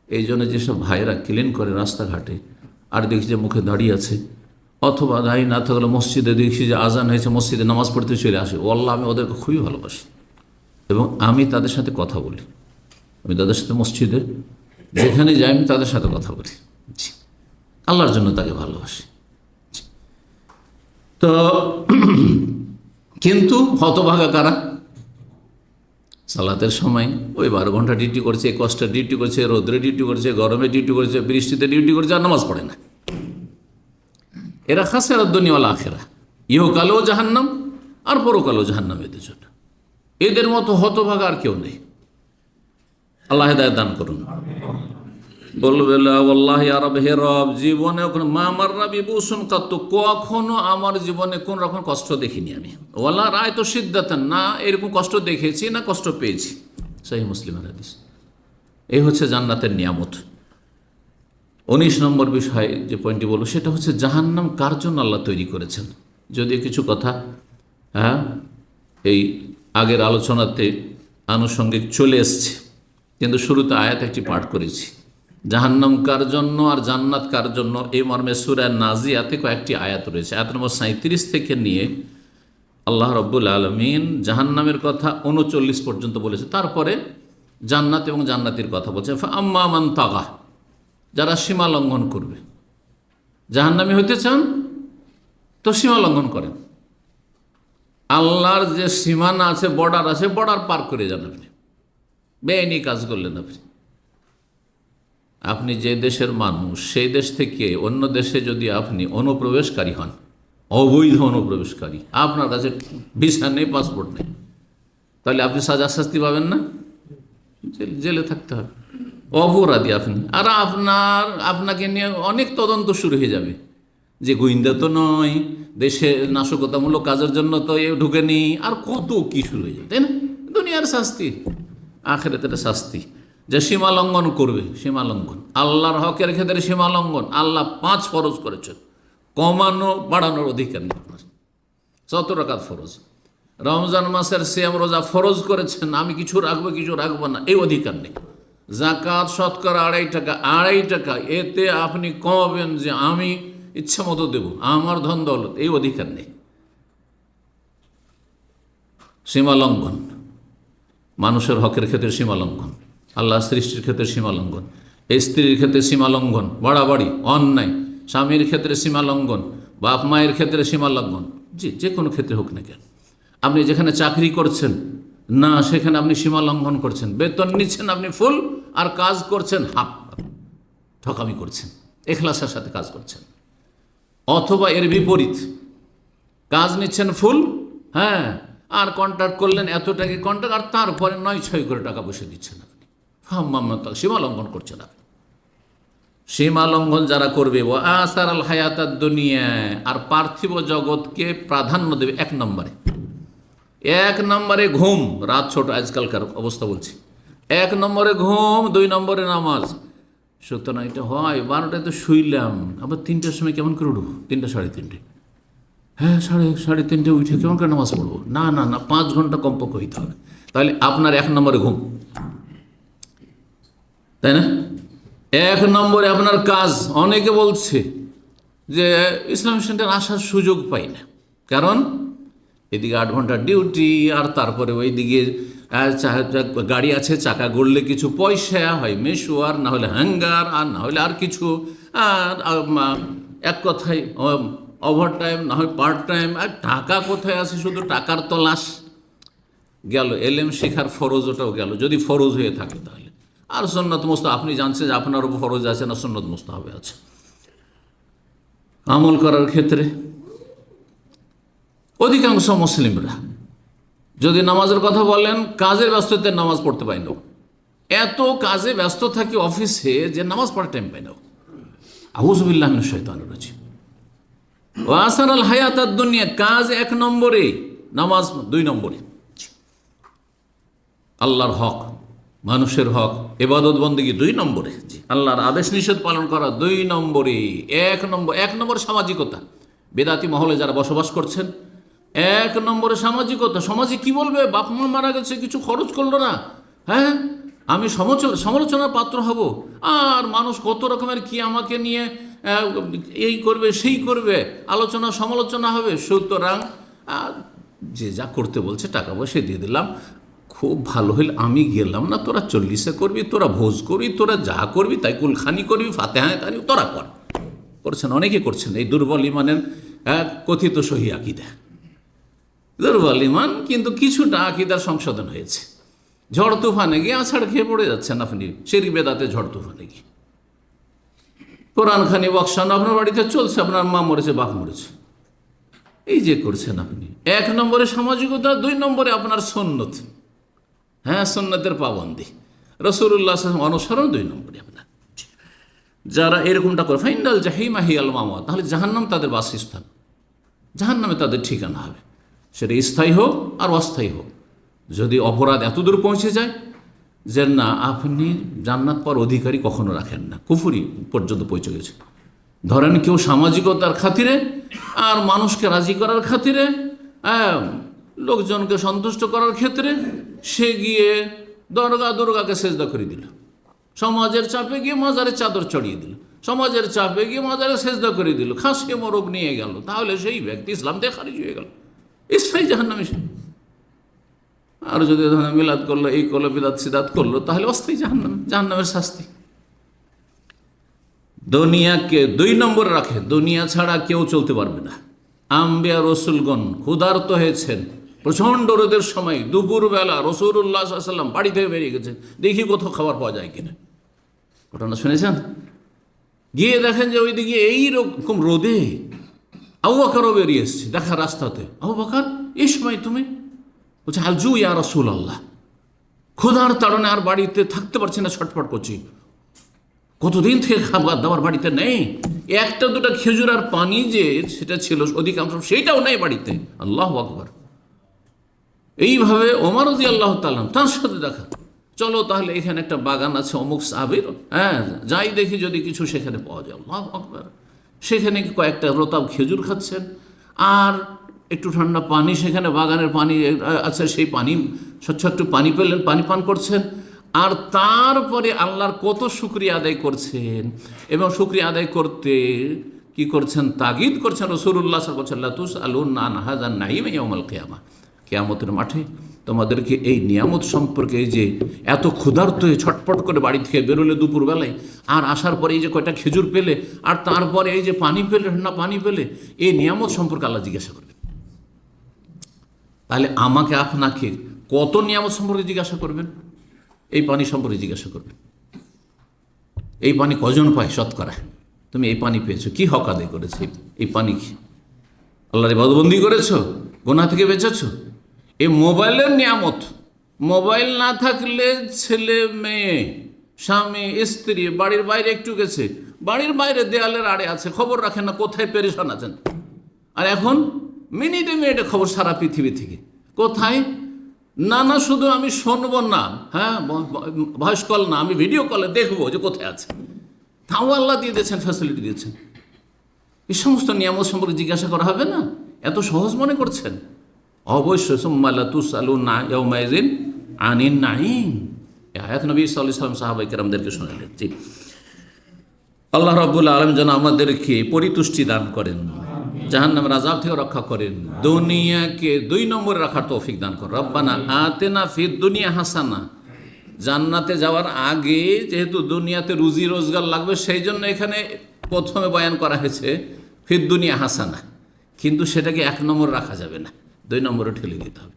এই জন্য যেসব ভাইয়েরা ক্লিন করে রাস্তাঘাটে, আর দেখছি যে মুখে দাঁড়িয়ে আছে, অথবা দাঁড়িয়ে না থাকলে মসজিদে দেখছি যে আজান হয়েছে, মসজিদে নামাজ পড়তে চলে আসে, আল্লাহ আমি ওদেরকে খুবই ভালোবাসি এবং আমি তাদের সাথে কথা বলি, আমি তাদের সাথে মসজিদে যেখানে যাই আমি তাদের সাথে কথা বলি, আল্লাহর জন্য তাকে ভালোবাসি। তো কিন্তু হতভাগা কারা? সালাতের সময় ওই 12 ঘন্টা ডিউটি করছে, কষ্টে ডিউটি করছে, রোদ্রে ডিউটি করছে, গরমে ডিউটি করছে, বৃষ্টিতে ডিউটি করছে, আর নামাজ পড়ে না। এরা খাসেরা দুনিয়া ওয়াল আখিরা, ইহকালেও জাহান্নাম আর পরকালেও জাহান্নাম এদের জন্য। এদের মতো হতভাগা আর কেউ নেই। আল্লাহ হেদায়েত দান করুন। বলবে আল্লাহ ইয়া রব, হে রব, জীবনে মা মাররা বিবুসুন কাত্তু, কখনো আমার জীবনে কোন রকম কষ্ট দেখিনি আমি, ওয়ালা রায় তো সিদ্ধাতেন, না এরকম কষ্ট দেখেছি না কষ্ট পেয়েছি। সহিহ মুসলিমের হাদিস। এই হচ্ছে জান্নাতের নিয়ামত। 19 নম্বর বিষয় যে পয়েন্টটি বলবো সেটা হচ্ছে জাহান্নাম কার জন্য আল্লাহ তৈরি করেছেন। যদিও কিছু কথা এই আগের আলোচনাতে আনুষঙ্গিক চলে এসছে, কিন্তু শুরুতে আয়াত একটি পাঠ করেছি, জাহান্নাম কার জন্য আর জান্নাত কার জন্য, এই মর্মে সূরা নাজিয়াতে কয়েকটি আয়াত রয়েছে। আয়াত নম্বর 37 থেকে নিয়ে আল্লাহ রব্বুল আলামিন জাহান্নামের কথা 39 পর্যন্ত বলেছে, তারপরে জান্নাত এবং জান্নাতির কথা বলছে। আম্মা মান তাগা, যারা সীমা লঙ্ঘন করবে, জাহান্নামী হইতে চান তো সীমা লঙ্ঘন করেন, আল্লাহর যে সীমানা আছে, বর্ডার আছে, বর্ডার পার করে যান আপনি, বেআইনি কাজ করলেন আপনি। আপনি যে দেশের মানুষ, সেই দেশ থেকে অন্য দেশে যদি আপনি অনুপ্রবেশকারী হন, অবৈধ অনুপ্রবেশকারী, আপনার কাছে ভিসা নেই, পাসপোর্ট নেই, তাহলে আপনি সাজা শাস্তি পাবেন না, জেলে থাকতে হবে, অপরাধী আপনি। আর আপনাকে নিয়ে অনেক তদন্ত শুরু হয়ে যাবে, যে গোয়েন্দা তো নয়, দেশে নাশকতামূলক কাজের জন্য তো এ ঢুকেনি, আর কত কি শুরু হয়ে যাবে, তাই না? দুনিয়ার শাস্তি, আখিরাতের শাস্তি। যে সীমা লঙ্ঘন করবে, সীমা লঙ্ঘন, আল্লাহর হকের ক্ষেত্রে সীমা লঙ্ঘন, আল্লাহ 5 ফরজ করেছেন, কমানো বাড়ানোর অধিকার নেই আপনার। 7 রাকাত ফরজ, রমজান মাসের সিয়াম রোজা ফরজ করেছেন, আমি কিছু রাখবো কিছু রাখবো না, এই অধিকার নেই। জাকাত শতকরা 2.5 টাকা, 2.5 টাকা, এতে আপনি কমাবেন যে আমি ইচ্ছা মতো দেবো, আমার ধন দৌলত, এই অধিকার নেই। সীমা লঙ্ঘন, মানুষের হকের ক্ষেত্রে সীমা লঙ্ঘন, আল্লাহ সৃষ্টির ক্ষেত্রে সীমা লঙ্ঘন, স্ত্রীর ক্ষেত্রে সীমা লঙ্ঘন, বাড়াবাড়ি অন্যায়, স্বামীর ক্ষেত্রে সীমা লঙ্ঘন, বাপ মায়ের ক্ষেত্রে সীমা লঙ্ঘন, যে কোনো ক্ষেত্রে হোক না কেন, আপনি যেখানে চাকরি করছেন না, সেখানে আপনি সীমা লঙ্ঘন করছেন। বেতন নিচ্ছেন আপনি ফুল, আর কাজ করছেন হাফ, ঠকামি করছেন, এখলাসের সাথে কাজ করছেন। অথবা এর বিপরীত, কাজ নিচ্ছেন ফুল, হ্যাঁ, আর কন্ট্রাক্ট করলেন এত টাকা কন্ট্রাক্ট, আর তারপরে 9-6 করে টাকা বসে দিচ্ছেন আপনি। সীমা লঙ্ঘন করছেন আপনি। সীমা লঙ্ঘন যারা করবে, ও আসার আল হায়াতাদ দুনিয়া, আর পার্থিব জগৎকে প্রাধান্য দেবে 1 নম্বরে ঘুম। রাত ছোট, আজকালকার অবস্থা বলছি। 1 নম্বরে ঘুম, 2 নম্বরে নামাজ। সুতরাং এটা হয় 12টায় তো শুইলাম, আবার 3টার সময় কেমন করে উঠবো? 3টা 3:30, হ্যাঁ, সাড়ে 3টে উঠে কেমন করে নামাজ পড়বো? না 5 ঘন্টা কমপক্ষে হইতে হবে। তাহলে আপনার 1 নম্বরে ঘুম, তাই না? 1 নম্বরে আপনার কাজ। অনেকে বলছে যে ইসলামিক সেন্টার আসার সুযোগ পাই না, কারণ এদিকে 8 ঘন্টা ডিউটি, আর তারপরে ওইদিকে গাড়ি আছে, চাকা গড়লে কিছু পয়সা হয়, মেশোয়ার, না হলে হ্যাঙ্গার, আর না হলে আর কিছু, আর এক কথায় ওভার টাইম, না হয় পার্ট টাইম। আর টাকা কোথায় আছে? শুধু টাকার তলাশ। গেল এলেম শেখার ফরজ, ওটাও গেল, যদি ফরজ হয়ে থাকে তাহলে। আর সুন্নত মুস্তাহাব, আপনি জানছেন যে আপনার উপর ফরজ আছে না সুন্নত মুস্তাহাবে আছে। আমল করার ক্ষেত্রে অধিকাংশ মুসলিমরা যদি নামাজের কথা বলেন, কাজের ব্যস্ততায় নামাজ পড়তে পাই না। এত কাজে ব্যস্ত থাকি অফিসে যে নামাজ পড়ার টাইম পাই না। আউযুবিল্লাহি মিনাশ শাইতানির রাজিম। ওয়া আসারাল হায়াতাদ দুনিয়া, কাজ 1 নম্বরে, নামাজ 2 নম্বরে। আল্লাহর হক, মানুষের হক, ইবাদত বন্দেগী 2 নম্বরে। আল্লাহর আদেশ নিষেধ পালন করা 2 নম্বরে। 1 নম্বর সামাজিকতা। বেদাতি মহলে যারা বসবাস করছেন, 1 নম্বরে সামাজিকতা। সমাজে কি বলবে? বাপ মা মারা গেছে, কিছু খরচ করলো না, হ্যাঁ, আমি সমালোচনার পাত্র হব। আর মানুষ কত রকমের কি আমাকে নিয়ে এই করবে, সেই করবে, আলোচনা সমালোচনা হবে। সুতরাং যে যা করতে বলছে টাকা পয়সা দিয়ে দিলাম, খুব ভালো হইলে আমি গেলাম না, তোরা 40-এ করবি, তোরা ভোজ করবি, তোরা যা করবি তাই কুলখানি করবি, ফাতেহায় তানি তোরা করছেন। অনেকে করছেন এই দুর্বল ইমানের কথিত সহি আকিদা। দুর্বল ইমান, কিন্তু কিছুটা আকিদার সংশোধন হয়েছে। ঝড় তুফানে গিয়ে আছাড় খেয়ে পড়ে যাচ্ছেন আপনি, শিরক বেদাতে ঝড় তুফানে গিয়ে। কোরআন খানি বক্সান আপনার বাড়িতে চলছে, আপনার মা মরেছে, বাপ মরেছে, এই যে করছেন আপনি। 1 নম্বরে সামাজিকতা, 2 নম্বরে আপনার সুন্নত, হ্যাঁ, সুন্নতের পাবন্দি, রাসূলুল্লাহ সাল্লাল্লাহু আলাইহি ওয়াসাল্লাম অনুসরণ 2 নম্বরে আপনার। যারা এরকমটা করে, ফাইনাল জাহিমা হিয়াল মাওয়া, তাহলে জাহান্নাম তাদের বাসস্থান, জাহান্নামে তাদের ঠিকানা হবে। সেটা স্থায়ী হোক আর অস্থায়ী হোক। যদি অপরাধ এতদূর পৌঁছে যায় যে না, আপনি জান্নাত পাওয়ার অধিকারী কখনো রাখেন না, কুফরি পর্যন্ত পৌঁছে গেছে। ধরেন কেউ সামাজিকতার খাতিরে আর মানুষকে রাজি করার খাতিরে, লোকজনকে সন্তুষ্ট করার ক্ষেত্রে সে গিয়ে দুর্গাকে সেজদা করে দিল, সমাজের চাপে গিয়ে মাজারে চাদর চড়িয়ে দিল, সমাজের চাপে গিয়ে মাজারে সেজদা করে দিল, খাসি মোরগ নিয়ে গেল, তাহলে সেই ব্যক্তি ইসলাম থেকে খারিজ হয়ে গেল, স্থায়ী জাহান্নামে। আর যদি ধরেন মিলাদ করলো, এই করলো, বিদাত সিদাত করলো, তাহলে অস্থায়ী জাহান্নামের শাস্তি। দুনিয়াকে 2 নম্বরে রাখে, দুনিয়া ছাড়া কেউ চলতে পারবে না। আম্বিয়া রসুলগণ ক্ষুধার্ত হয়েছেন, প্রচণ্ড রোদের সময় দুপুরবেলা রাসূলুল্লাহ সাল্লাল্লাহু আলাইহি ওয়াসাল্লাম বাড়ি থেকে বেরিয়ে গেছেন, দেখি কোথাও খাবার পাওয়া যায় কিনা। ঘটনা শুনেছেন? গিয়ে দেখেন যে ওইদিকে এইরকম রোদে আবু বকরও বেরিয়ে এসছে, দেখা রাস্তাতে, আবু বকর এই সময় তুমি? বলছে আলজু ইয়া রাসূলুল্লাহ, ক্ষুধার তাড়নে আর বাড়িতে থাকতে পারছি না, ছটফট করছি, কতদিন থেকে খাবার দাবার বাড়িতে নেই, 1-2টা খেজুর আর পানি যে সেটা ছিল অধিকাংশ, সেইটাও নেই বাড়িতে। আল্লাহু আকবার। এইভাবে ওমর রাদিয়াল্লাহু তাআলা তার সাথে দেখা, চলো তাহলে এখানে একটা বাগান আছে অমুক সাহাবীর, হ্যাঁ যাই দেখি যদি কিছু সেখানে পাওয়া যায়। আল্লাহু আকবার। সেখানে কয়েকটা রতাব খেজুর খাচ্ছেন, আর একটু ঠান্ডা পানি, সেখানে বাগানের পানি আছে, সেই পানি স্বচ্ছ একটু পানি পেলেন, পানি পান করছেন। আর তারপরে আল্লাহর কত শুকরিয়া আদায় করছেন, এবং শুকরিয়া আদায় করতে কি করছেন? তাগিদ করছেন রাসূলুল্লাহ সাল্লাল্লাহু আলাইহি ওয়াসাল্লাম, তুসআলুনা আন হাযান নাঈম ইয়াউমাল কিয়ামা, কিয়ামতের মাঠে তোমাদেরকে এই নিয়ামত সম্পর্কে, এই যে এত ক্ষুধার্ত হয়ে ছটপট করে বাড়ি থেকে বেরোলে দুপুরবেলায়, আর আসার পরে এই যে কয়টা খেজুর পেলে, আর তারপরে এই যে পানি পেলে না পানি পেলে, এই নিয়ামত সম্পর্কে আল্লাহ জিজ্ঞাসা করবেন। তাহলে আমাকে আপনাকে কত নিয়ামত সম্পর্কে জিজ্ঞাসা করবেন? এই পানি সম্পর্কে জিজ্ঞাসা করবেন, এই পানি কজন পায় শতকরা, তুমি এই পানি পেয়েছো, কি হক আদায় করেছে এই পানি? কি আল্লাহর ইবাদতবন্দি করেছো? গুনাহ থেকে বেঁচেছো? এই মোবাইলের নিয়ামত, মোবাইল না থাকলে ছেলে মেয়ে, স্বামী স্ত্রী বাড়ির বাইরে একটু গেছে, বাড়ির বাইরে দেয়ালের আড়ে আছে, খবর রাখেন না কোথায় পেরেশান আছেন। আর এখন মিনিটে মিনিটে খবর সারা পৃথিবী থেকে। কোথায়? না না, শুধু আমি শুনবো না, হ্যাঁ ভয়েস কল না, আমি ভিডিও কলে দেখবো যে কোথায় আছে। তাও আল্লাহ দিয়ে দিয়েছেন, ফ্যাসিলিটি দিয়েছেন। এই সমস্ত নিয়ামত সম্পর্কে জিজ্ঞাসা করা হবে না? এত সহজ মনে করছেন? অবশ্যই। সুম্মা লাতুসআলুনা ইয়াওমাইযিন আনিন নাঈম। এই আয়াত নবী সাল্লাল্লাহু আলাইহি ওয়াসাল্লাম সাহাবায়ে কেরামদেরকে শোনালেন। জি, আল্লাহ রাব্বুল আলামিন যেন আমাদেরকে পরিতুষ্টি দান করেন, জাহান্নামের আযাব থেকে রক্ষা করেন, দুনিয়াকে 2 নম্বরে রাখার তৌফিক দান করেন। রব্বানা আতিনা ফিদ দুনিয়া হাসানা। জান্নাতে যাওয়ার আগে যেহেতু দুনিয়াতে রুজি রোজগার লাগবে, সেই জন্য এখানে প্রথমে বয়ান করা হয়েছে ফিদ দুনিয়া হাসানা, কিন্তু সেটাকে 1 নম্বর রাখা যাবে না, 2 নম্বরে ঠেলে দিতে হবে।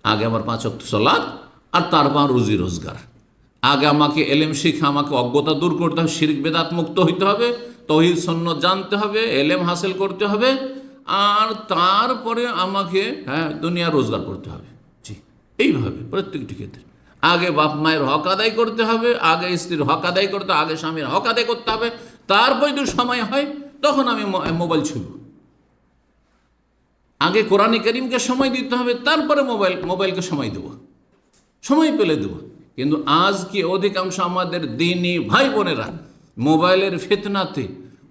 আগে আমার 5 ওয়াক্ত সালাত, আর তারপর রুজি রোজগার। আগে আমাকে এলেম শিখা, আমাকে অজ্ঞতা দূর করতে হবে, শিরক বেদাত মুক্ত হইতে হবে, তৌহিদ সুন্নাত জানতে হবে, এলেম হাসিল করতে হবে, আর তারপরে আমাকে দুনিয়া রোজগার করতে হবে। জি, এইভাবে প্রত্যেকটি ক্ষেত্রে আগে বাপ মায়ের হক আদায় করতে হবে, আগে স্ত্রীর হক আদায় করতে হবে, আগে স্বামীর হক আদায় করতে হবে, তারপরে যদি সময় হয় তখন আমি মোবাইল ছুঁব। আগে কোরআনে কারীমকে সময় দিতে হবে, তারপরে মোবাইলকে সময় দেব, সময় পেলে দেব। কিন্তু আজ কি অধিকাংশ আমাদের দ্বীনি ভাই বোনেরা মোবাইলের ফিতনাতে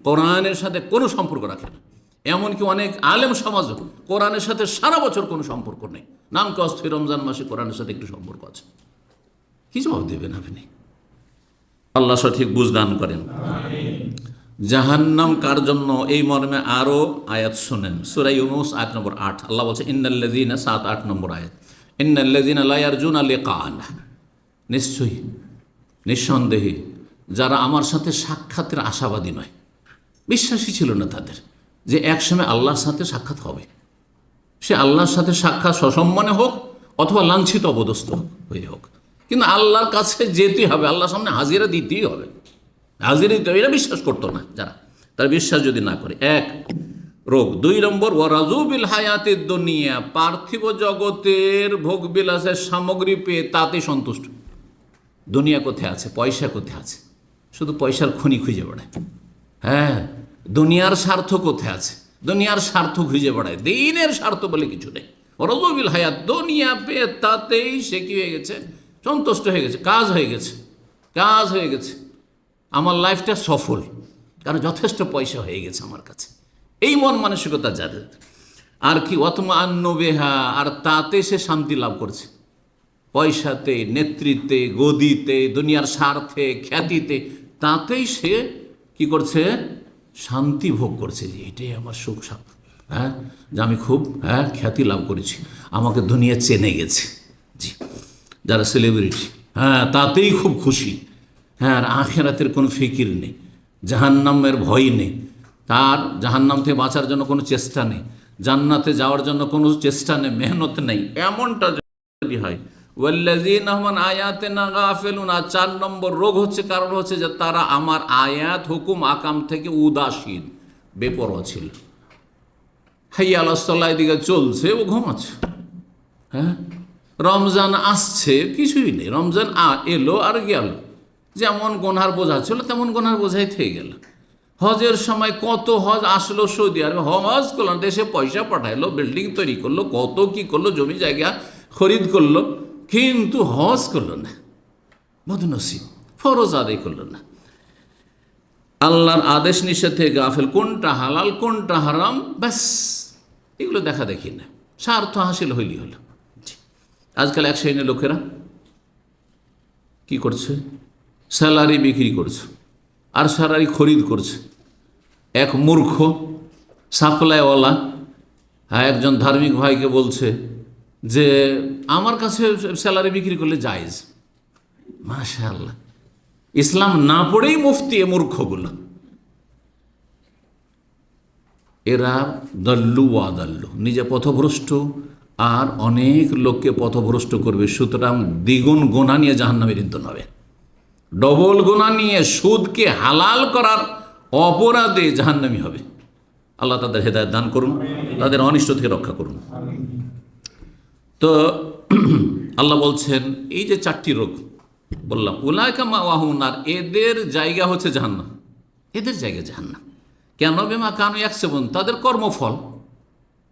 কোরআনের সাথে কোনো সম্পর্ক রাখে না। এমনকি অনেক আলেম সমাজও কোরআনের সাথে সারা বছর কোনো সম্পর্ক নেই, নাম কি অস্থির রমজান মাসে কোরআনের সাথে একটু সম্পর্ক আছে। কি জবাব দেবেন আপনি? আল্লাহ সঠিক বুঝ দান করেন। জাহান্নাম কার জন্য, এই মর্মে আরও আয়াত শোনেন। সূরা ইউনূস আয়াত নম্বর 8 আল্লাহ বলছে ইন্নাল্লাযীনা 7-8 নম্বর আয়াত, ইন্নাল্লাযীনা লা ইয়ারজুনা লিকাআনা। নিশ্চয়ই, নিঃসন্দেহে যারা আমার সাথে সাক্ষাতের আশাবাদী নয়, বিশ্বাসী ছিল না তাদের যে একসময় আল্লাহর সাথে সাক্ষাৎ হবে, সে আল্লাহর সাথে সাক্ষাৎ সসম্মানে হোক অথবা লাঞ্ছিত অপদস্থ হয়ে হোক, কিন্তু আল্লাহর কাছে যেতেই হবে, আল্লাহর সামনে হাজিরা দিতেই হবে, হাজিরা দিতে হবে। এরা বিশ্বাস করতো না যারা, তারা বিশ্বাস যদি না করে, 1 রোগ। 2 নম্বর ওয়ারাজু বিল হায়াতিদ দুনিয়া, পার্থিব জগতের ভোগ বিলাসের সামগ্রী পেয়ে তাতে সন্তুষ্ট। দুনিয়া কোথায় আছে, পয়সা কোথায় আছে, শুধু পয়সার খনি খুঁজে বেড়ায়। হ্যাঁ, দুনিয়ার স্বার্থ কোথায় আছে, দুনিয়ার স্বার্থ খুঁজে বেড়ায়, দিনের স্বার্থ বলে কিছু নেই। ওয়ারাজু বিল হায়াত, দুনিয়া পেয়ে তাতেই সে কি হয়ে গেছে, সন্তুষ্ট হয়ে গেছে, কাজ হয়ে গেছে, কাজ হয়ে গেছে, আমার লাইফটা সফল, কারণ যথেষ্ট পয়সা হয়ে গেছে আমার কাছে। এই মন মানসিকতা যাদের, আর কি ওয়াতমাআন্নু বিহা, আর তাতে সে শান্তি লাভ করছে, পয়সাতে, নেতৃত্বে, গদিতে, দুনিয়ার স্বার্থে, খ্যাতিতে, তাতেই সে কি করছে, শান্তি ভোগ করছে, যে এটাই আমার সুখ সাথ, যে আমি খুব খ্যাতি লাভ করেছি, আমাকে দুনিয়া চেনে গেছে। জি, যারা সেলিব্রিটি, তাতেই খুব খুশি। আর আখিরাতের কোনো ফিকির নেই, জাহান্নামের ভয় নেই, তার জাহান্নাম থেকে বাঁচার জন্য কোনো চেষ্টা নেই, জান্নাতে যাওয়ার জন্য কোনো চেষ্টা নেই, মেহনত নেই। এমনটা যদি হয়, ওয়াল্লাযীনা হুম আন আয়াতিনা গাফিলুন। 4 নম্বর রোগ হচ্ছে, কারণ হচ্ছে যে তারা আমার আয়াত, হুকুম, আকাম থেকে উদাসীন, বেপরোয়া ছিল। হাইয়া আলাস সালাহ দিকে চলছে, ও ঘুমাচ্ছে। রমজান আসছে, কিছুই নেই, রমজান এলো আর গেল, যেমন গোনার বোঝা ছিল তেমন গোনার বোঝাই থেকে গেল। হজের সময় কত হজ আসলো সৌদি আরবে, হজ করলো, দেশে পয়সা পাঠাইলো, বিল্ডিং তৈরি করলো, কত কি করলো, জমি জায়গা খরিদ করলো, কিন্তু হজ করলো না, বদনসিব, ফরজ আদায় করলো না। আল্লাহর আদেশ নিষেধ থেকে গাফেল, কোনটা হালাল কোনটা হারাম, ব্যাস এগুলো দেখা দেখি না, স্বার্থ হাসিল হইলি হলো। আজকাল এক শ্রেণীর লোকেরা কি করছে, স্যালারি বিক্রি করছে আর স্যালারি খরিদ করছে। এক মূর্খ সাপ্লাইওয়ালা একজন ধার্মিক ভাইকে বলছে যে আমার কাছে স্যালারি বিক্রি করলে জায়েজ। মাশাআল্লাহ, ইসলাম না পড়েই মুফতি এ মূর্খগুলো। এরা দল্লু ওয়াদাল্লু, নিজে পথভ্রষ্ট আর অনেক লোককে পথভ্রষ্ট করবে। সুতরাং দ্বিগুণ গোনা নিয়ে জাহান্নামে ইন্ধন হবে, ডবল গোনা নিয়ে সুদকে হালাল করার অপরাধে জাহান্নামী হবে। আল্লাহ তাদের হেদায়েত দান করুন, তাদের অনিষ্ট থেকে রক্ষা করুন। তো আল্লাহ বলছেন এই যে 4টি রোগ বললাম, উলাইকা মাওয়াহুন নার, এদের জায়গা হচ্ছে জাহান্নাম, এদের জায়গা জাহান্নাম। কেন? বিমা কানু ইয়াকসিবুন, তাদের কর্মফল,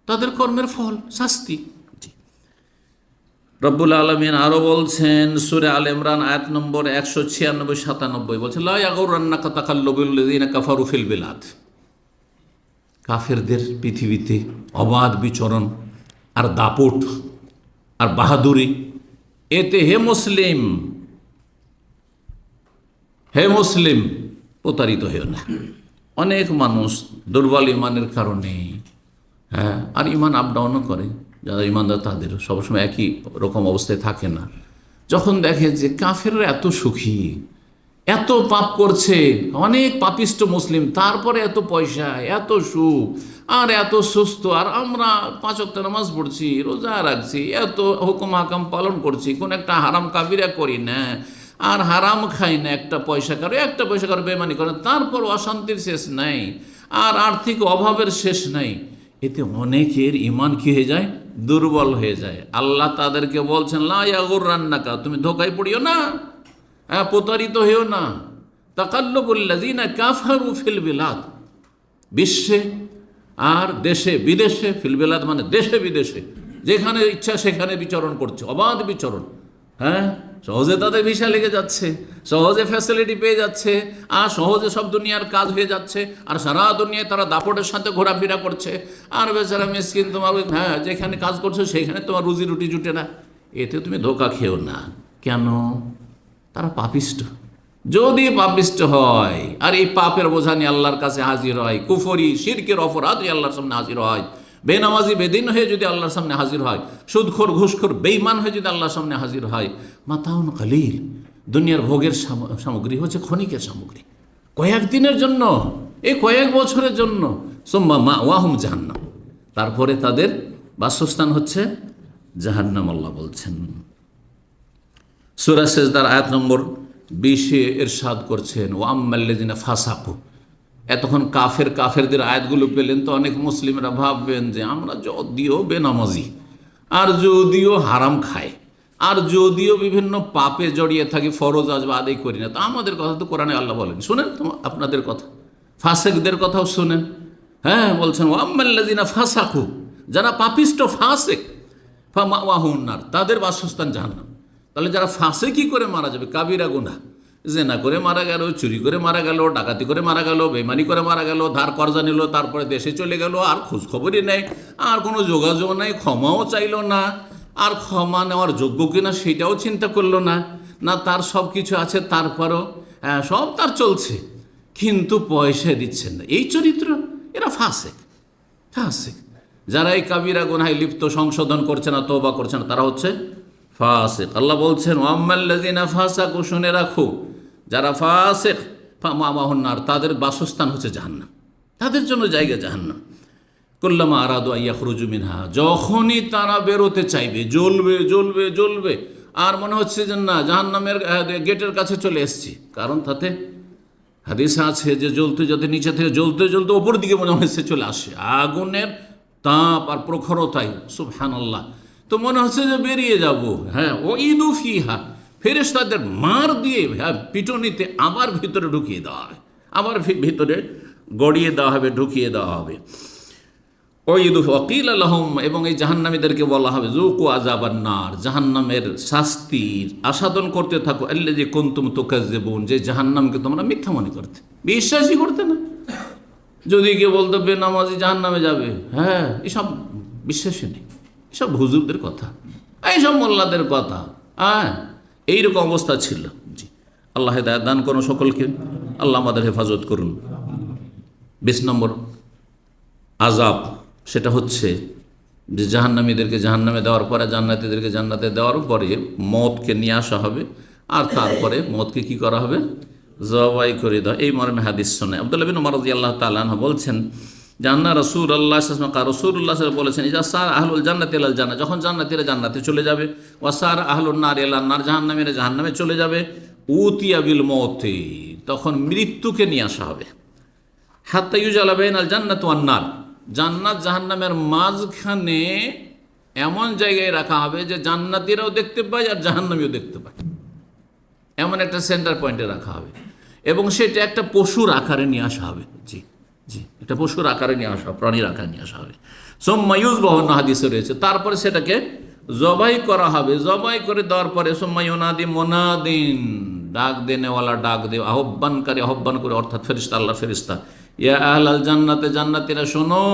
তাদের কর্মের ফল, শাস্তি। রব্বুল আলামিন আরো বলছেন সূরা আল ইমরান আয়াত নম্বর 196-97 বলছেন, লা ইয়াগুররান্নাকা তাকাল্লুবুল লাযিনা কাফারু ফিল বিলাদ। কাফেরদের পৃথিবীতে অবাধ বিচরণ আর দাপট আর বাহাদুরি, এতে হে মুসলিম প্রতারিত হয়েও না। অনেক মানুষ দুর্বল ইমানের কারণে আর ইমান আপ ডাউনও করে, যারা ইমানদার তাদের সবসময় একই রকম অবস্থায় থাকে না। যখন দেখে যে কাফেররা এত সুখী, এত পাপ করছে, অনেক পাপিষ্ট মুসলিম, তারপরে এত পয়সা, এত সুখ আর এত সুস্থ, আর আমরা 5 ওয়াক্ত নামাজ পড়ছি, রোজা রাখছি, এত হুকুম হাকাম পালন করছি, কোন একটা হারাম কাবিরা করি না, আর হারাম খাই না, একটা পয়সা কারো বেমানি করে, তারপর অশান্তির শেষ নাই, আর আর্থিক অভাবের শেষ নাই। এতে অনেকের ইমান কি হয়ে যায়? দুর্বল হয়ে যায়। আল্লাহ তাদেরকে বলছেন, লা ইয়াগুররান্নাকা, তুমি ধোকায় পড়িও না, প্রতারিত হইও না। তাকাল্লুবুল লাযিনা কাফারু ফিল বিলাদ, বিশ্বে আর দেশে বিদেশে, ফিল বিলাদ মানে দেশে বিদেশে, যেখানে ইচ্ছা সেখানে বিচরণ করছে, অবাধ বিচরণ। সহজে তাদের ভিসা লেগে যাচ্ছে, সহজে ফ্যাসিলিটি পেয়ে যাচ্ছে, আর সহজে সব দুনিয়ার কাজ হয়ে যাচ্ছে, আর সারা দুনিয়ায় তারা দাপটের সাথে ঘোরাফেরা করছে। আর বেচারা মিসকিন তোমার যেখানে কাজ করছো সেখানে তোমার রুজি রুটি জুটে না। এতে তুমি ধোকা খেও না। কেন? তারা পাপিষ্ট। যদি পাপিষ্ট হয় আর এই পাপের বোঝা নিয়ে আল্লাহর কাছে হাজির হয়, কুফরি শিরকের অপরাধ আল্লাহর সামনে হাজির হয়, বেনামাজি বেদিন হয়ে যদি আল্লাহর সামনে হাজির হয়, সুদখোর ঘুষখোর বেঈমান হয়ে যদি আল্লাহর সামনে হাজির হয়, মাতাউন কালিল, দুনিয়ার ভোগের সামগ্রী হচ্ছে ক্ষণিকের সামগ্রী, কয়েকদিনের জন্য, এই কয়েক বছরের জন্য। সুম্মা মাওয়াহুম জাহান্নাম, তারপরে তাদের বাসস্থান হচ্ছে জাহান্নাম। আল্লাহ বলছেন সূরা সেজদার আয়াত নম্বর 20 ইরশাদ করছেন, ওয়া আম্মাল্লাযিনা ফাসাকু। এতক্ষণ কাফেরদের আয়াতগুলো পেলেন তো অনেক মুসলিমরা ভাববেন যে আমরা যদিও বেনামাজি, আর যদিও হারাম খাই, আর যদিও বিভিন্ন পাপে জড়িয়ে থাকি, ফরজ আজবা আদায় করি না, তো আমাদের কথা তো কোরআনে আল্লাহ বলেন। শুনেন তো আপনাদের কথা, ফাসেকদের কথাও শুনেন। বলছেন ওয়া আম্মাল্লাযিনা ফাসাকু, যারা পাপিষ্ট ফাসেক, ফামাওয়াহুন নার, তাদের বাসস্থান জাহান্নাম। তাহলে যারা ফাসেকি করে মারা যাবে, কাবিরা গুনাহ, জেনা করে মারা গেল, চুরি করে মারা গেল, ডাকাতি করে মারা গেল, বেমানি করে মারা গেল, ধার কর্জা নিল, তারপরে দেশে চলে গেল, আর খোঁজখবরই নেই, আর কোনো যোগাযোগ নেই, ক্ষমাও চাইল না, আর ক্ষমা নেওয়ার যোগ্য কিনা সেটাও চিন্তা করলো না, না তার সব কিছু আছে, তারপরও সব তার চলছে, কিন্তু পয়সা দিচ্ছেন না, এই চরিত্র, এরা ফাসেক। যারা এই কাবিরা গুনাহে লিপ্ত, সংশোধন করছে না, তওবা করছে না, তারা হচ্ছে ফাসেক। আল্লাহ বলছেন ওয়া আম্মাল্লাযিনা ফাসাকু, শুনে রাখো, যারা ফাসেক, ফামাওয়াহুন নার, তাদের বাসস্থান হচ্ছে জাহান্নাম, তাদের জন্য জায়গা জাহান্নাম। কুল্লামা আরাদু আইয়াখরুজু মিনহা, যখনই তারা বেরোতে চাইবে, জ্বলবে, আর মনে হচ্ছে যে না জাহান্নামের গেটের কাছে চলে এসেছি, কারণ তাতে হাদিস আছে যে জ্বলতে নিচে থেকে জ্বলতে ওপর দিকে মনে হচ্ছে চলে আসে, আগুনের তাপ আর প্রখরতায়, সুবহানাল্লাহ, তো মনে হচ্ছে যে বেরিয়ে যাব। ওয়াইদু ফিহা, ফেরেশতাদের মার দিয়ে পিটুনিতে আবার ভিতরে ঢুকিয়ে দেওয়া হবে, আবার ভিতরে গড়িয়ে দেওয়া হবে, ঢুকিয়ে দেওয়া হবে। ওয়াইদু ওয়াকিল লাহুম, এবং এই জাহান্নামীদেরকে বলা হবে যুকু আযাবান নার, জাহান্নামের শাস্তির আস্বাদন করতে থাকো, আল্লাযী কুনতুম তুকাজ্জিবুন, যে জাহান্নামকে তোমরা মিথ্যা মনে করতে, বিশ্বাসই করতে না। যদি কেউ বলতো বেনামাজি জাহান্নামে যাবে, এসব বিশ্বাসই নেই, এসব হুজুরদের কথা, এইসব মোল্লাদের কথা, এইরকম অবস্থা ছিল। জি, আল্লাহ হেদায়েত দান করুন সকলকে, আল্লাহ আমাদের হেফাজত করুন। 20 নম্বর আযাব, সেটা হচ্ছে যে জাহান্নামীদেরকে জাহান্নামে দেওয়ার পরে, জান্নাতীদেরকে জান্নাতে দেওয়ার পরে মওতকে নিয়ে আসা হবে, আর তারপরে মওতকে কি করা হবে? জবাই করে দেওয়া। এই মর্মে হাদিস শোনে আব্দুল্লাহ বিন উমর রাদিয়াল্লাহু তাআলা আনহু বলছেন জান্না রাসূলুল্লাহ রাসূলুল্লাহ বলেছেন, ইজা সার আহলুল জান্নাতি ইলাল জান্নাহ, যখন জান্নাতীরা জান্নাতে চলে যাবে, ওয়া সার আহলুন নার ইলান নার, জাহান্নামীরা জাহান্নামে চলে যাবে, উতিয়া বিল মউতি, তখন মৃত্যুকে নিয়ে আসা হবে। হাত্তা ইউজালা বাইনাল জান্নাতি ওয়ান নার, জান্নাত জাহান্নামের মাঝখানে এমন জায়গায় রাখা হবে যে জান্নাতীরাও দেখতে পায় আর জাহান্নামীও দেখতে পায়, এমন একটা সেন্টার পয়েন্টে রাখা হবে। এবং সেটা একটা পশুর আকারে নিয়ে আসা হবে। জি জি, একটা পশুর আকারে নিয়ে আসা, প্রাণীর আকারে নিয়ে আসা হবে। সোম্মা ইউযবাহু, হাদিসে রয়েছে, তারপরে সেটাকে জবাই করা হবে। জবাই করে দেওয়ার পরে সোম্মা ইউনাদি মুনাদিন, ডাক দেনেওয়ালা ডাক দে, আহ্বানকারী আহ্বান করে, অর্থাৎ ফেরেশতা, আল্লাহ ফেরেশতা, ইয়া আহলাল জান্নাতে, জান্নাতীরা শোনো,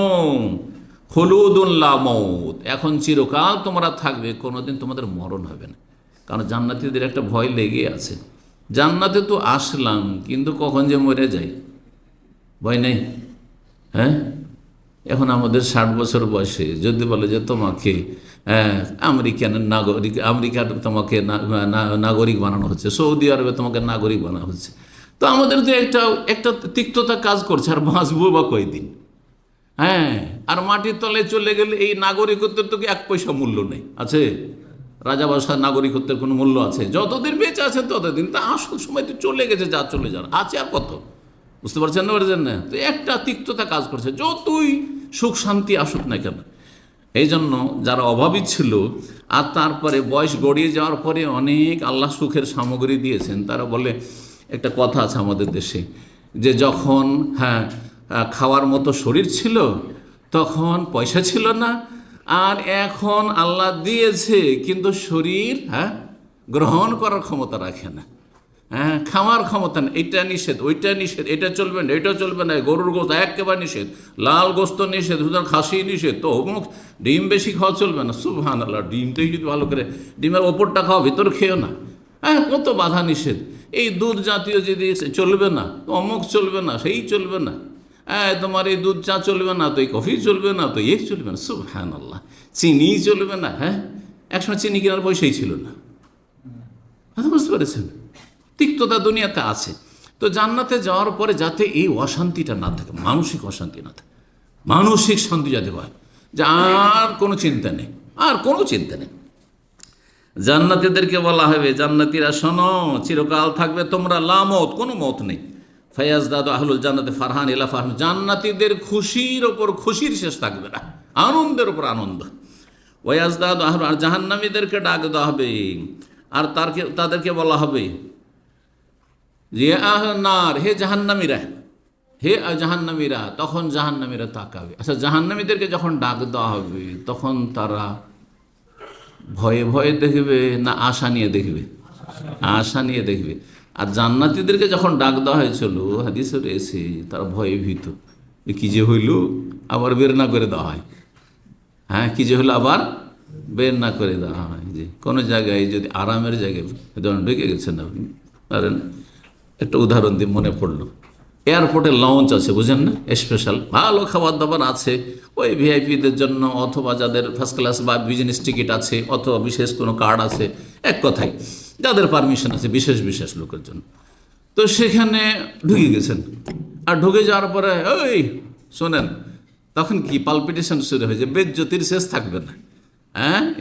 খুলুদুন লা মউত, এখন চিরকাল তোমরা থাকবে, কোনোদিন তোমাদের মরণ হবে না। কারণ জান্নাতীদের একটা ভয় লেগে আছে, জান্নাতে তো আসলাম কিন্তু কখন যে মরে যাই, ভয় নেই। হ্যাঁ, এখন আমাদের 60 বছর বয়সে যদি বলে যে তোমাকে আমেরিকার তোমাকে নাগরিক বানানো হচ্ছে, সৌদি আরবে তোমাকে নাগরিক বানানো হচ্ছে, তো আমাদের তো একটা তিক্ততা কাজ করছে, আর বাঁচবো বা কয়দিন। হ্যাঁ, আর মাটির তলে চলে গেলে এই নাগরিকত্বের তো 1 পয়সা মূল্য নেই, আছে? রাজাবাসার নাগরিকত্বের কোনো মূল্য আছে? যতদিন বেঁচে আছেন ততদিন, তা আসল সময় তো চলে গেছে, যা চলে যান, আছে আর কত? বুঝতে পারছেন না? পারছেন না? তো একটা তিক্ততা কাজ করছে, যতই সুখ শান্তি আসুক না কেন। এই জন্য যারা অভাবী ছিল আর তারপরে বয়স গড়িয়ে যাওয়ার পরে অনেক আল্লাহ সুখের সামগ্রী দিয়েছেন, তারা বলে, একটা কথা আছে আমাদের দেশে, যে যখন খাওয়ার মতো শরীর ছিল তখন পয়সা ছিল না, আর এখন আল্লাহ দিয়েছে কিন্তু শরীর গ্রহণ করার ক্ষমতা রাখে না, খাওয়ার ক্ষমতা না, এটা নিষেধ, ওইটা নিষেধ, এটা চলবে না, এটা চলবে না, গরুর গোস্ত একেবারে নিষেধ, লাল গোস্ত নিষেধ, সুতরাং খাসি নিষেধ, তো অমুক ডিম বেশি খাওয়া চলবে না। সুবহানাল্লাহ, ডিমটাই যদি ভালো করে, ডিমের ওপরটা খাওয়া, ভিতর খেও না, কত বাধা নিষেধ। এই দুধ জাতীয় যদি চলবে না, তো অমুক চলবে না, সেই চলবে না, তোমার এই দুধ চা চলবে না, তো এই কফি চলবে না, তো এই চলবে না। সুবহানাল্লাহ, চিনি চলবে না। একসময় চিনি কেনার পয়সাই ছিল না, বুঝতে পেরেছেন? তিক্ততা দুনিয়াতে আছে। তো জান্নাতে যাওয়ার পরে যাতে এই অশান্তিটা না থাকে, মানসিক অশান্তি না থাকে, মানসিক শান্তি যাতে হয়, যে আর কোনো চিন্তা নেই, আর কোনো চিন্তা নেই। জান্নাতীদেরকে বলা হবে, জান্নাতীরা শোনো, চিরকাল থাকবে তোমরা, লা মউত, কোনো মত নেই। ফায়াজদাদু আহলুল জান্নাতে ফারহান ইলা ফারহান, জান্নাতীদের খুশির ওপর খুশির শেষ থাকবে না, আনন্দের ওপর আনন্দ। ওয়াজদাদু আহলুল, আর জাহান্নামীদেরকে ডাক দেওয়া হবে, আর তাদেরকে বলা হবে যে নার, হে জাহান্নামীরা, হে জাহান্নামীরা, তখন জাহান্নামীরা তাকাবে। আচ্ছা, জাহান্নামীদেরকে যখন ডাক দেওয়া হবে তখন তারা ভয়ে ভয়ে দেখবে না আশা নিয়ে দেখবে? আশা নিয়ে দেখবে। আর জান্নাতীদেরকে যখন ডাক দেওয়া হয়েছিল, হাদিসে রয়েছে, তারা ভয়ে ভীত, কি যে হইল, আবার বের না করে দেওয়া হয়। কি যে হলো, আবার বের না করে দেওয়া হয়। যে কোনো জায়গায় যদি আরামের জায়গায় ঢুকে গেছেন আপনি, পারেন, একটা উদাহরণ দিয়ে মনে পড়লো, এয়ারপোর্টে লঞ্চ আছে, বুঝেন না, স্পেশাল ভালো খাবার দাবার আছে ওই ভিআইপিদের জন্য, অথবা যাদের ফার্স্ট ক্লাস বা বিজনেস টিকিট আছে, অথবা বিশেষ কোনো কার্ড আছে, এক কথায় যাদের পারমিশন আছে বিশেষ বিশেষ লোকের জন্য। তো সেখানে ঢুকে গেছেন, আর ঢুকে যাওয়ার পরে ওই শোনেন, তখন কি পালপিটেশন শুরু হয়েছে, বেজ্জতির শেষ থাকবে না।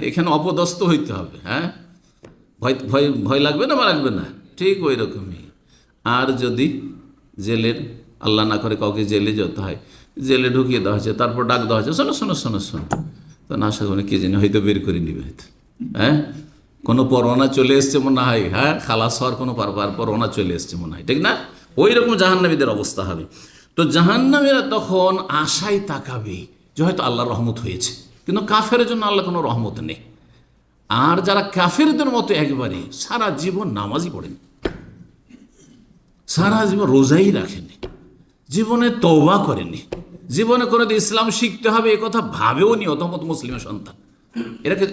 এখানে অপদস্থ হইতে হবে। ভয় ভয় ভয় লাগবে না বা লাগবে না? ঠিক ওই রকমই। আর যদি জেলের, আল্লাহ না করে কাউকে জেলে যেতে হয়, জেলে ঢুকিয়ে দেওয়া হয়েছে, তারপর ডাক দেওয়া হয়েছে, শোনো শোনো শোনো শোনো, তো না সামনে কে জানি হয়তো বের করে নিবে, হয়তো কোনো পরোয়ানা চলে এসছে মনে হয়, খালাস হওয়ার কোনো পরোয়ানা চলে এসছে মনে হয়, ঠিক না? ওই রকম জাহান্নামীদের অবস্থা হবে। তো জাহান্নামীরা তখন আশায় তাকাবে যে হয়তো আল্লাহর রহমত হয়েছে, কিন্তু কাফের জন্য আল্লাহ কোনো রহমত নেই। আর যারা কাফেরদের মতো একবারে সারা জীবন নামাজই পড়েনি, সারা জীবন রোজাই রাখেনি, জীবনে তওবা করেনি, জীবনে করে ইসলাম শিখতে হবে এ কথা ভাবেও নি অতমত মুসলিমের সন্তান,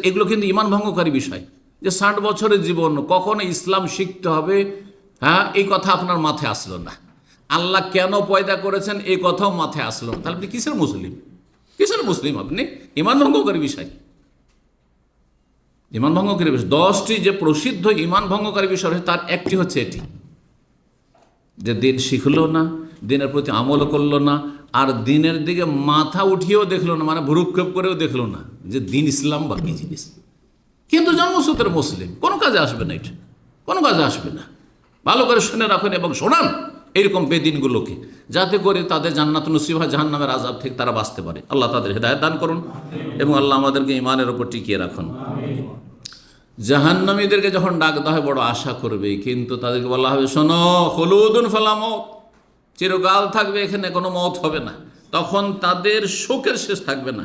এগুলো কিন্তু ঈমান ভঙ্গকারী বিষয়। যে 60 বছরের জীবন কখনো ইসলাম শিখতে হবে, এই কথা আপনার মাথায় আসলো না, আল্লাহ কেন পয়দা করেছেন এই কথাও মাথায় আসলো না, তাহলে আপনি কিসের মুসলিম? কিসের মুসলিম আপনি? ঈমান ভঙ্গকারী বিষয়, ঈমান ভঙ্গকারী বিষয়। 10টি যে প্রসিদ্ধ ঈমান ভঙ্গকারী বিষয় তার একটি হচ্ছে এটি, যে দিন শিখলো না, দিনের প্রতি আমল করলো না, আর দিনের দিকে মাথা উঠিয়েও দেখলো না, মানে ভ্রুক্ষেপ করেও দেখলো না যে দিন ইসলাম বা কী জিনিস, কিন্তু জন্মসূত্রে মুসলিম, কোনো কাজে আসবে না, এটা কোনো কাজে আসবে না। ভালো করে শুনে রাখুন এবং শোনান এইরকম বেদিনগুলোকে, যাতে করে তাদের জান্নাত নসিব হয়, জাহান্নামের আযাব থেকে তারা বাঁচতে পারে। আল্লাহ তাদের হেদায়েত দান করুন এবং আল্লাহ আমাদেরকে ঈমানের ওপর টিকিয়ে রাখুন। জাহান্নামীদেরকে যখন ডাক দেওয়া হয় বড় আশা করবে, কিন্তু তাদেরকে বলা হবে শোনো, খুলুদুন ফালা মউত, চিরকাল থাকবে এখানে, কোনো মওত হবে না। তখন তাদের শোকের শেষ থাকবে না।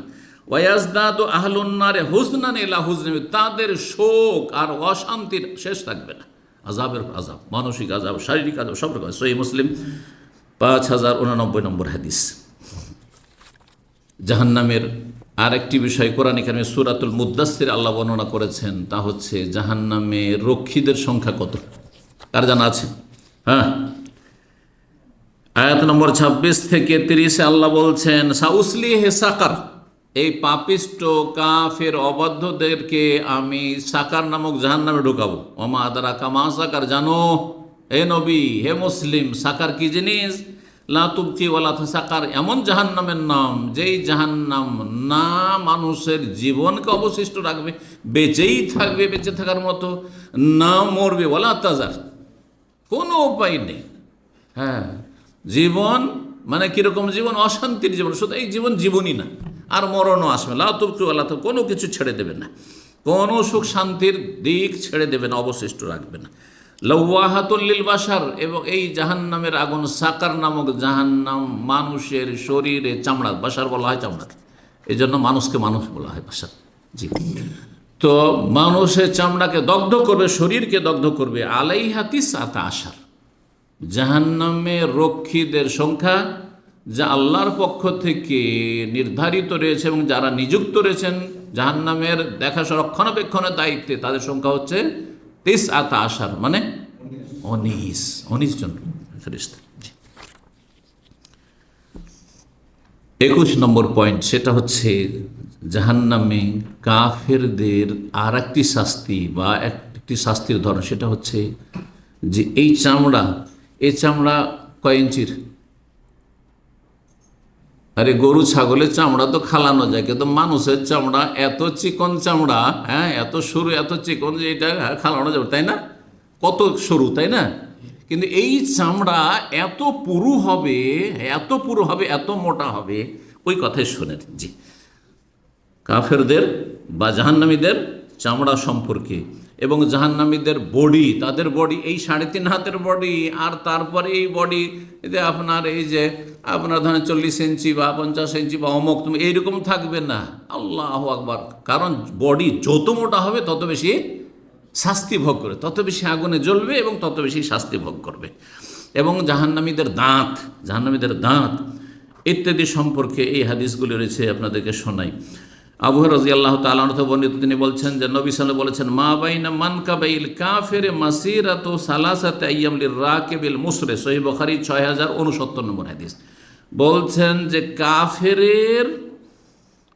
ওয়াজদাদু আহলুন নারে হুজনান ইলা হুজনি, তাদের শোক আর অশান্তির শেষ থাকবে না। আযাবের আযাব, মানসিক আযাব, শারীরিক আযাব, সব রকম। সহিহ মুসলিম 5089 নম্বর হাদিস। জাহান্নামের আরেকটি বিষয় কোরআনে কারিমে সূরাতুল মুদ্দাসসির আল্লাহ বর্ণনা করেছেন, তা হচ্ছে জাহান্নামে রক্ষীদের সংখ্যা কত, কার জানা আছে? হ্যাঁ, আয়াত নম্বর 26 থেকে 30 আল্লাহ বলছেন, সাউসলিহি সাকার, এই পাপিষ্ট কাফের অবাধ্যদেরকে আমি সাকার নামক জাহান্নামে ঢুকাবো। ওমা আদরাকা মা সাকার, জানো হে নবী, হে মুসলিম, সাকার কি জিনিস? লা তুবকি ওয়ালা তাসাকার, এমন জাহান্নামের নাম যেই জাহান্নাম না মানুষের জীবনকে অবশিষ্ট রাখবে, বেঁচেই থাকবে বেঁচে থাকার মতো, না মরবে, ওয়ালা তাজার, কোনো উপায় নেই। হ্যাঁ, জীবন মানে কীরকম জীবন? অশান্তির জীবন, শুধু এই জীবন জীবনই না, আর মরণও আসবে। লা তুবকি ওয়ালা তাজার, কোনো কিছু ছেড়ে দেবে না, কোনো সুখ শান্তির দিক ছেড়ে দেবে না, অবশিষ্ট রাখবে না। লাওয়াহাতুল লিল বাশার, এবং এই জাহান্নামের আগুন সাকার নামক জাহান্নাম মানুষের শরীরে চামড়া, বাশার বলা হয় চামড়া, এই জন্য মানুষকে মানুষ বলা হয় বাশার। জি, তো মানুষের চামড়াকে দগ্ধ করবে, শরীরকে দগ্ধ করবে। আলাইহা তিসআতা আশার, জাহান্নামের রক্ষীদের সংখ্যা যা আল্লাহর পক্ষ থেকে নির্ধারিত রয়েছে এবং যারা নিযুক্ত রয়েছেন জাহান্নামের দেখাশোনা রক্ষণাবেক্ষণের দায়িত্বে, তাদের সংখ্যা হচ্ছে 19, মানে 19 জন ফেরেশতা। 21 নম্বর পয়েন্ট, সেটা হচ্ছে জাহান্নামে কাফেরদের আর একটি শাস্তি বা একটি শাস্তির ধরন, সেটা হচ্ছে যে এই চামড়া কয় ইঞ্চির? আরে গরু ছাগলের চামড়া তো খালানো যায়, কিন্তু মানুষের চামড়া এত চিকন চামড়া, হ্যাঁ, এত সরু এত চিকন যে এটা খালানো যাবে, তাই না? কত সরু, তাই না? কিন্তু এই চামড়া এত পুরু হবে, এত মোটা হবে, ওই কথাই শোনেন। জি, কাফেরদের বা জাহান্নামীদের চামড়া সম্পর্কে, এবং জাহান্নামীদের বডি, তাদের বডি এই 3.5 হাতের বডি, আর তারপরে এই বডি যে আপনার এই যে আপনার ধরেন 40 ইঞ্চি বা 50 ইঞ্চি বা অমুক, তুমি এইরকম থাকবে না। আল্লাহু আকবার, কারণ বডি যত মোটা হবে তত বেশি শাস্তি ভোগ করে, তত বেশি আগুনে জ্বলবে এবং তত বেশি শাস্তি ভোগ করবে। এবং জাহান্নামীদের দাঁত ইত্যাদি সম্পর্কে এই হাদিসগুলি রয়েছে, আপনাদেরকে শোনাই। আবু হুরায়রা রাদিয়াল্লাহু তাআলা আনহু বর্ণিত, তিনি বলছেন যে নবী সাল্লাল্লাহু আলাইহি বলেছেন, মা বাইনা মানকাবাইল কাফির মাসিরাতু সালাসাতি আইয়াম লিরাকিবিল মুসরি, সহিহ বুখারী 6069 নম্বর হাদিস। বলছেন যে কাফেরের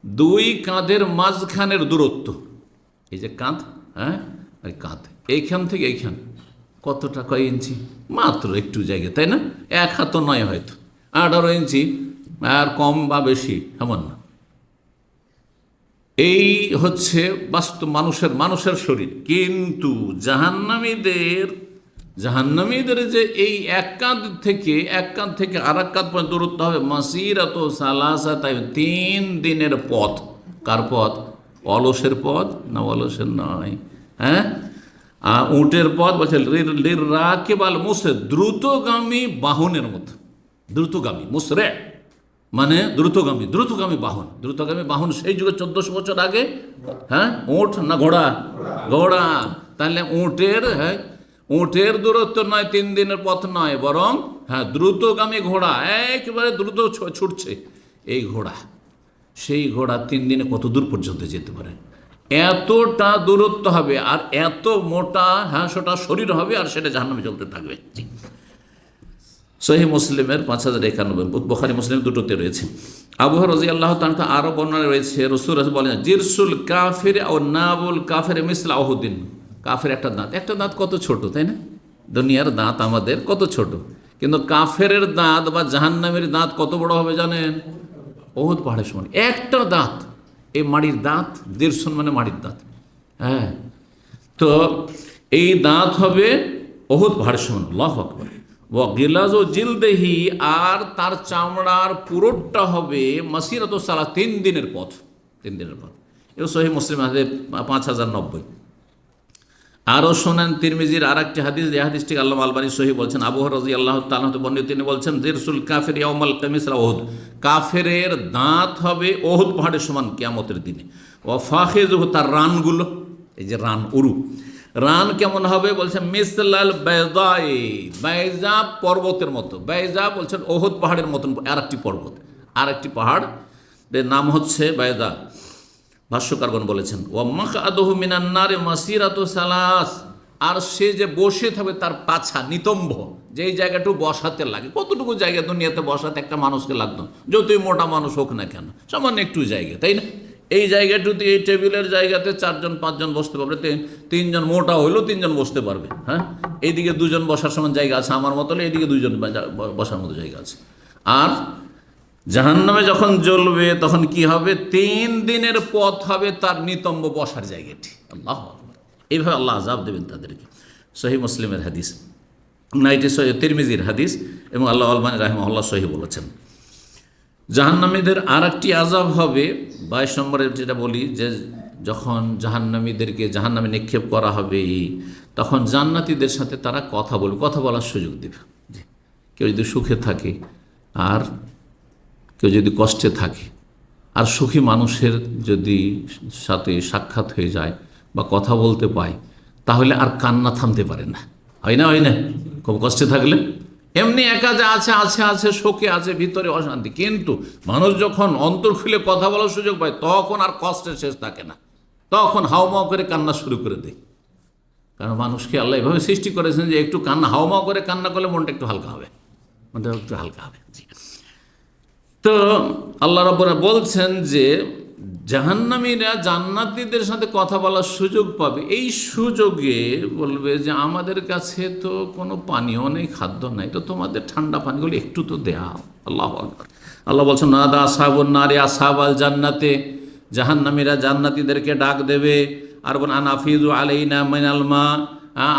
2 কাঁধের মাঝখানের দূরত্ব, এই যে কাঁধ, হ্যাঁ, এই কাঁধ এইখান থেকে এইখান কতটা, কয় ইঞ্চি? মাত্র একটু জায়গা, তাই না? 1 হাতও নয়, হয়তো 18 ইঞ্চি, আর কম বা বেশি এমন না। এই হচ্ছে বাস্তব মানুষের শরীর। কিন্তু জাহান্নামীদের যে এই এক কাঁধ থেকে আর এক কাঁধ পর্যন্ত দূরত্ব হবে মাসিরাত সালাসাত, 3 দিনের পথ। কার পথ? অলসের পথ না? অলসের নয়, হ্যাঁ, উটের পথ। বলছে লিরাকিবাল মুসরে, দ্রুতগামী বাহনের মতো। দ্রুতগামী মুসরে মানে দ্রুতগামী বাহন। সেই যুগে 1400 বছর আগে, হ্যাঁ, উট না ঘোড়া? তাহলে উটের দূরত্ব নয়, 3 দিনের পথ নয়, বরং হ্যাঁ দ্রুতগামী ঘোড়া, একেবারে দ্রুত ছুটছে এই ঘোড়া। সেই ঘোড়া 3 দিনে কত দূর পর্যন্ত যেতে পারে? এতটা দূরত্ব হবে, আর এত মোটা, হ্যাঁ, সেটা শরীর হবে, আর সেটা জাহান্নামে চলতে থাকবে। সহিহ মুসলিমের 5091, বুখারী মুসলিম দুটোতে রয়েছে। আবু হুরায়রা রাদিয়াল্লাহু তাআলা আরও বর্ণনা রয়েছে, রাসূল বলেন, জিরসুল কাফির ও নাবুল কাফির মিসলা উহুদিন। কাফের একটা দাঁত কত ছোট, তাই না? দুনিয়ার দাঁত আমাদের কত ছোট, কিন্তু কাফেরের দাঁত বা জাহান্নামের দাঁত কত বড় হবে জানেন? ওহুদ পাহাড়ের সমান। একটা দাঁত, এই মাড়ির দাঁত 150 মানে মাড়ির দাঁত। হ্যাঁ, তো এই দাঁত হবে ওহুদ পাহাড়ের সমান। আল্লাহু আকবার। ওয়া গিলাজু জিলদেহি, আর তার চামড়ার পুরোটা হবে মাসিরাতু সালাহ, 3 দিনের পথ। 3 দিনের পথ। এও সহিহ মুসলিম হাদিস 5090। আরও শোনেন তিরমিজির আর একটি হাদিস, এই হাদিসটি আল্লামা আলবানী সহিহ বলছেন। আবু হুরায়রা রাদিয়াল্লাহু তাআলা হতে বর্ণিত, তিনি বলছেন জিরসুল কাফির ইয়াউমাল কিয়ামাতিস ওহুদ, কাফেরের দাঁত হবে ওহুদ পাহাড়ের সমান কিয়ামতের দিনে। ওয়া ফাখিযুহু, তার রানগুলো, এই যে রান, উরু, রান কেমন হবে বলছেন মিসলাল বাইদাই, বাইজা পর্বতের মতো। বাইজা বলছেন ওহুদ পাহাড়ের মতন আরেকটি পর্বত, আরেকটি পাহাড়, এর নাম হচ্ছে বাইদা। ভাষ্যকারগণ বলেছেন ওয়া মাকআদুহু মিনান নারি মাসিরাতু সালাস, আর সে যে বসে থাকবে তার পাছা নিতম্ব, যেই জায়গাটুকু বসাতে লাগে, কতটুকু জায়গা দুনিয়াতে বসাতে একটা মানুষকে লাগতো, যতই মোটা মানুষ হোক না কেন, সামান্য একটু জায়গা, তাই না? এই জায়গাটুতে, এই টেবিলের জায়গাতে 4-5 জন বসতে পারবে, 3 জন মোটা হইলেও 3 জন বসতে পারবে। হ্যাঁ, এইদিকে 2 জন বসার সমান জায়গা আছে আমার মতো, এইদিকে 2 জন বসার মতো জায়গা আছে। আর জাহান্নামে যখন জ্বলবে তখন কি হবে? 3 দিনের পথ হবে তার নিতম্ব বসার জায়গাটি। আল্লাহু আকবার। এইভাবে আল্লাহ আযাব দেবেন তাদেরকে। সহিহ মুসলিমের হাদিস, না এটি তিরমিজির হাদিস, এবং আল্লাহ আলবানী রাহিমাহুল্লাহ সহিহ বলেছেন। জাহান্নামীদের আর একটি আযাব হবে 22 নম্বরের, যেটা বলি যে যখন জাহান্নামীদেরকে জাহান্নামে নিক্ষেপ করা হবে, তখন জান্নাতীদের সাথে তারা কথা বলবে, কথা বলার সুযোগ দেবে। কেউ যদি সুখে থাকে আর কেউ যদি কষ্টে থাকে, আর সুখী মানুষের যদি সাথে সাক্ষাৎ হয়ে যায় বা কথা বলতে পায়, তাহলে আর কান্না থামতে পারে না। হয় না? হয় না? খুব কষ্টে থাকলে এমনি একা যা আছে আছে আছে, শোকে আছে, ভিতরে অশান্তি, কিন্তু মানুষ যখন অন্তর খুলে কথা বলার সুযোগ পায়, তখন আর কষ্টের শেষ থাকে না, তখন হাউমাউ করে কান্না শুরু করে দেয়। কারণ মানুষকে আল্লাহ এভাবে সৃষ্টি করেছেন যে একটু কান্না, হাউমাউ করে কান্না করলে মনটা একটু হালকা হবে, মনটা একটু হালকা হবে। তো আল্লাহ রাব্বুল বলছেন যে জাহান্নামীরা জান্নাতীদের সাথে কথা বলার সুযোগ পাবে। এই সুযোগে বলবে যে আমাদের কাছে তো কোনো পানীয় নেই, খাদ্য নাই, তো তোমাদের ঠান্ডা পানিগুলো একটু তো দেও। আল্লাহু আকবার। আল্লাহ বলছেন নাদা আসহাবুন নারি আসহাবাল জান্নাতে, জাহান্নামীরা জান্নাতীদেরকে ডাক দেবে আর বল আনাফিজু আলাইনা মিনাল মা,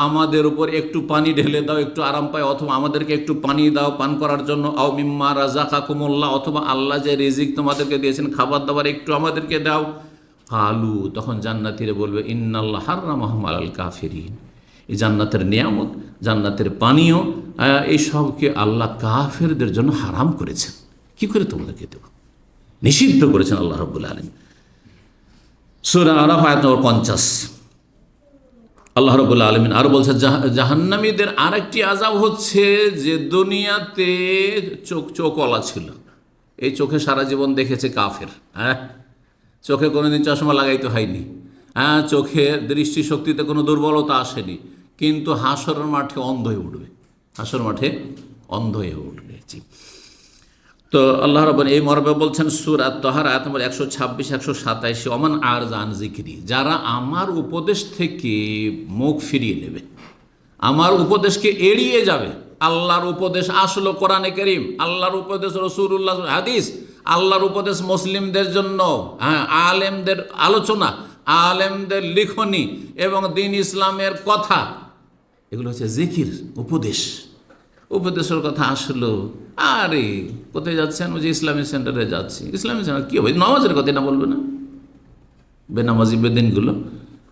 আমাদের উপর একটু পানি ঢেলে দাও, একটু আরাম পায়, অথবা আমাদেরকে একটু পানি দাও পান করার জন্য, আও মিম্মা রাযাকাকুমুল্লাহ, অথবা আল্লাহ যে রিজিক তোমাদেরকে দিয়েছেন খাবার দাবার একটু আমাদেরকে দাও। কালু, তখন জান্নাতীরা বলবে ইন্নাল্লাহ হাররামাহুম আলাল কাফিরিন, এই জান্নাতের নিয়ামত, জান্নাতের পানীয়, এই সবকে আল্লাহ কাফেরদের জন্য হারাম করেছেন। কি করে তোমাদেরকে দেব? নিষিদ্ধ করেছেন আল্লাহ রাব্বুল আলামিন। সূরা আরাফ আয়াত নম্বর 50। আল্লাহ রাব্বুল আলামিন আর বলছেন জাহান্নামীদের আরেকটি আযাব হচ্ছে যে দুনিয়াতে চোখওয়ালা ছিল, এই চোখে সারা জীবন দেখেছে কাফের। হ্যাঁ, চোখে কোনোদিন চশমা লাগাইতে হয়নি, হ্যাঁ, চোখে দৃষ্টিশক্তিতে কোনো দুর্বলতা আসেনি, কিন্তু হাসরের মাঠে অন্ধ হয়ে উঠবে, হাসর মাঠে অন্ধ হয়ে উঠবে। তো আল্লাহ রাব্বুল এই মর্মে বলছেন সূরা তাহার আয়াত নম্বর 126 127, ওমান আরযা আন যিকরি, যারা আমার উপদেশ থেকে মুখ ফিরিয়ে নেবে, আমার উপদেশকে এড়িয়ে যাবে। আল্লাহর উপদেশ আসলো কোরআনে কারীম, আল্লাহর উপদেশ রাসূলুল্লাহ হাদিস, আল্লাহর উপদেশ মুসলিমদের জন্য, হ্যাঁ, আলেমদের আলোচনা, আলেমদের লিখনি এবং দ্বীন ইসলামের কথা, এগুলো হচ্ছে জিকির, উপদেশ। উপদেশের কথা আসলো, আরে কোথায় যাচ্ছেন? ওই যে ইসলামী সেন্টারে যাচ্ছি। ইসলামী সেন্টার কী হবে? নামাজের কথা না বলবে না, বেনামাজি বেদিনগুলো।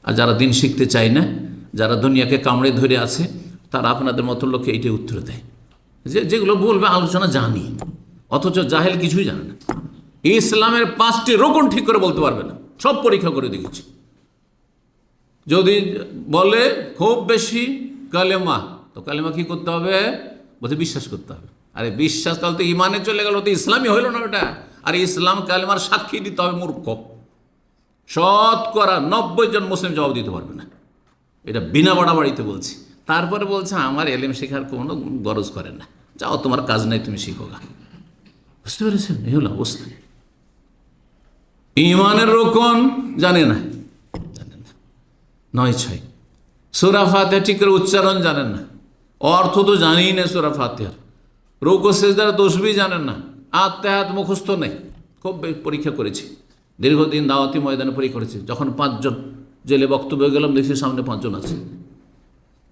আর যারা দিন শিখতে চায় না, যারা দুনিয়াকে কামড়ে ধরে আছে, তারা আপনাদের মতো লোককে এইটাই উত্তর দেয় যে যেগুলো বলবে আলোচনা জানি, অথচ জাহেল কিছুই জানে না। ইসলামের 5টি রোকন ঠিক করে বলতে পারবে না, সব পরীক্ষা করে দেখেছি। যদি বলে খুব বেশি কালেমা, তো কালেমা কী করতে হবে? বলতে বিশ্বাস করতে হবে। আরে বিশ্বাস তাহলে তো ইমানে চলে গেল, তো ইসলামই হইল না ওটা। আর ইসলাম কালেমার সাক্ষী দিতে হবে মূর্খ। শতকরা 90 জন মুসলিম জবাব দিতে পারবে না, এটা বিনা বাড়াবাড়িতে বলছি। তারপরে বলছে আমার এলেম শেখার কোনো গরজ করে না, যাও তোমার কাজ নাই, তুমি শিখো গা। বুঝতে পেরেছেন? এই হলো অবস্থা। ইমানের রোকন জানে না, 9-6। সূরা ফাতিহা ঠিক করে উচ্চারণ জানেন না, অর্থ তো জানেই না সূরা ফাতিহার, রুকু সিজদার তসবিহ জানেন না, আত্মায়াত মুখস্থ নেই। খুব পরীক্ষা করেছি, দীর্ঘদিন দাওয়াতি ময়দানে পরীক্ষা করেছি। যখন 5 জন জেলে বক্তব্য গেলাম, দেখছি সামনে 5 জন আছে।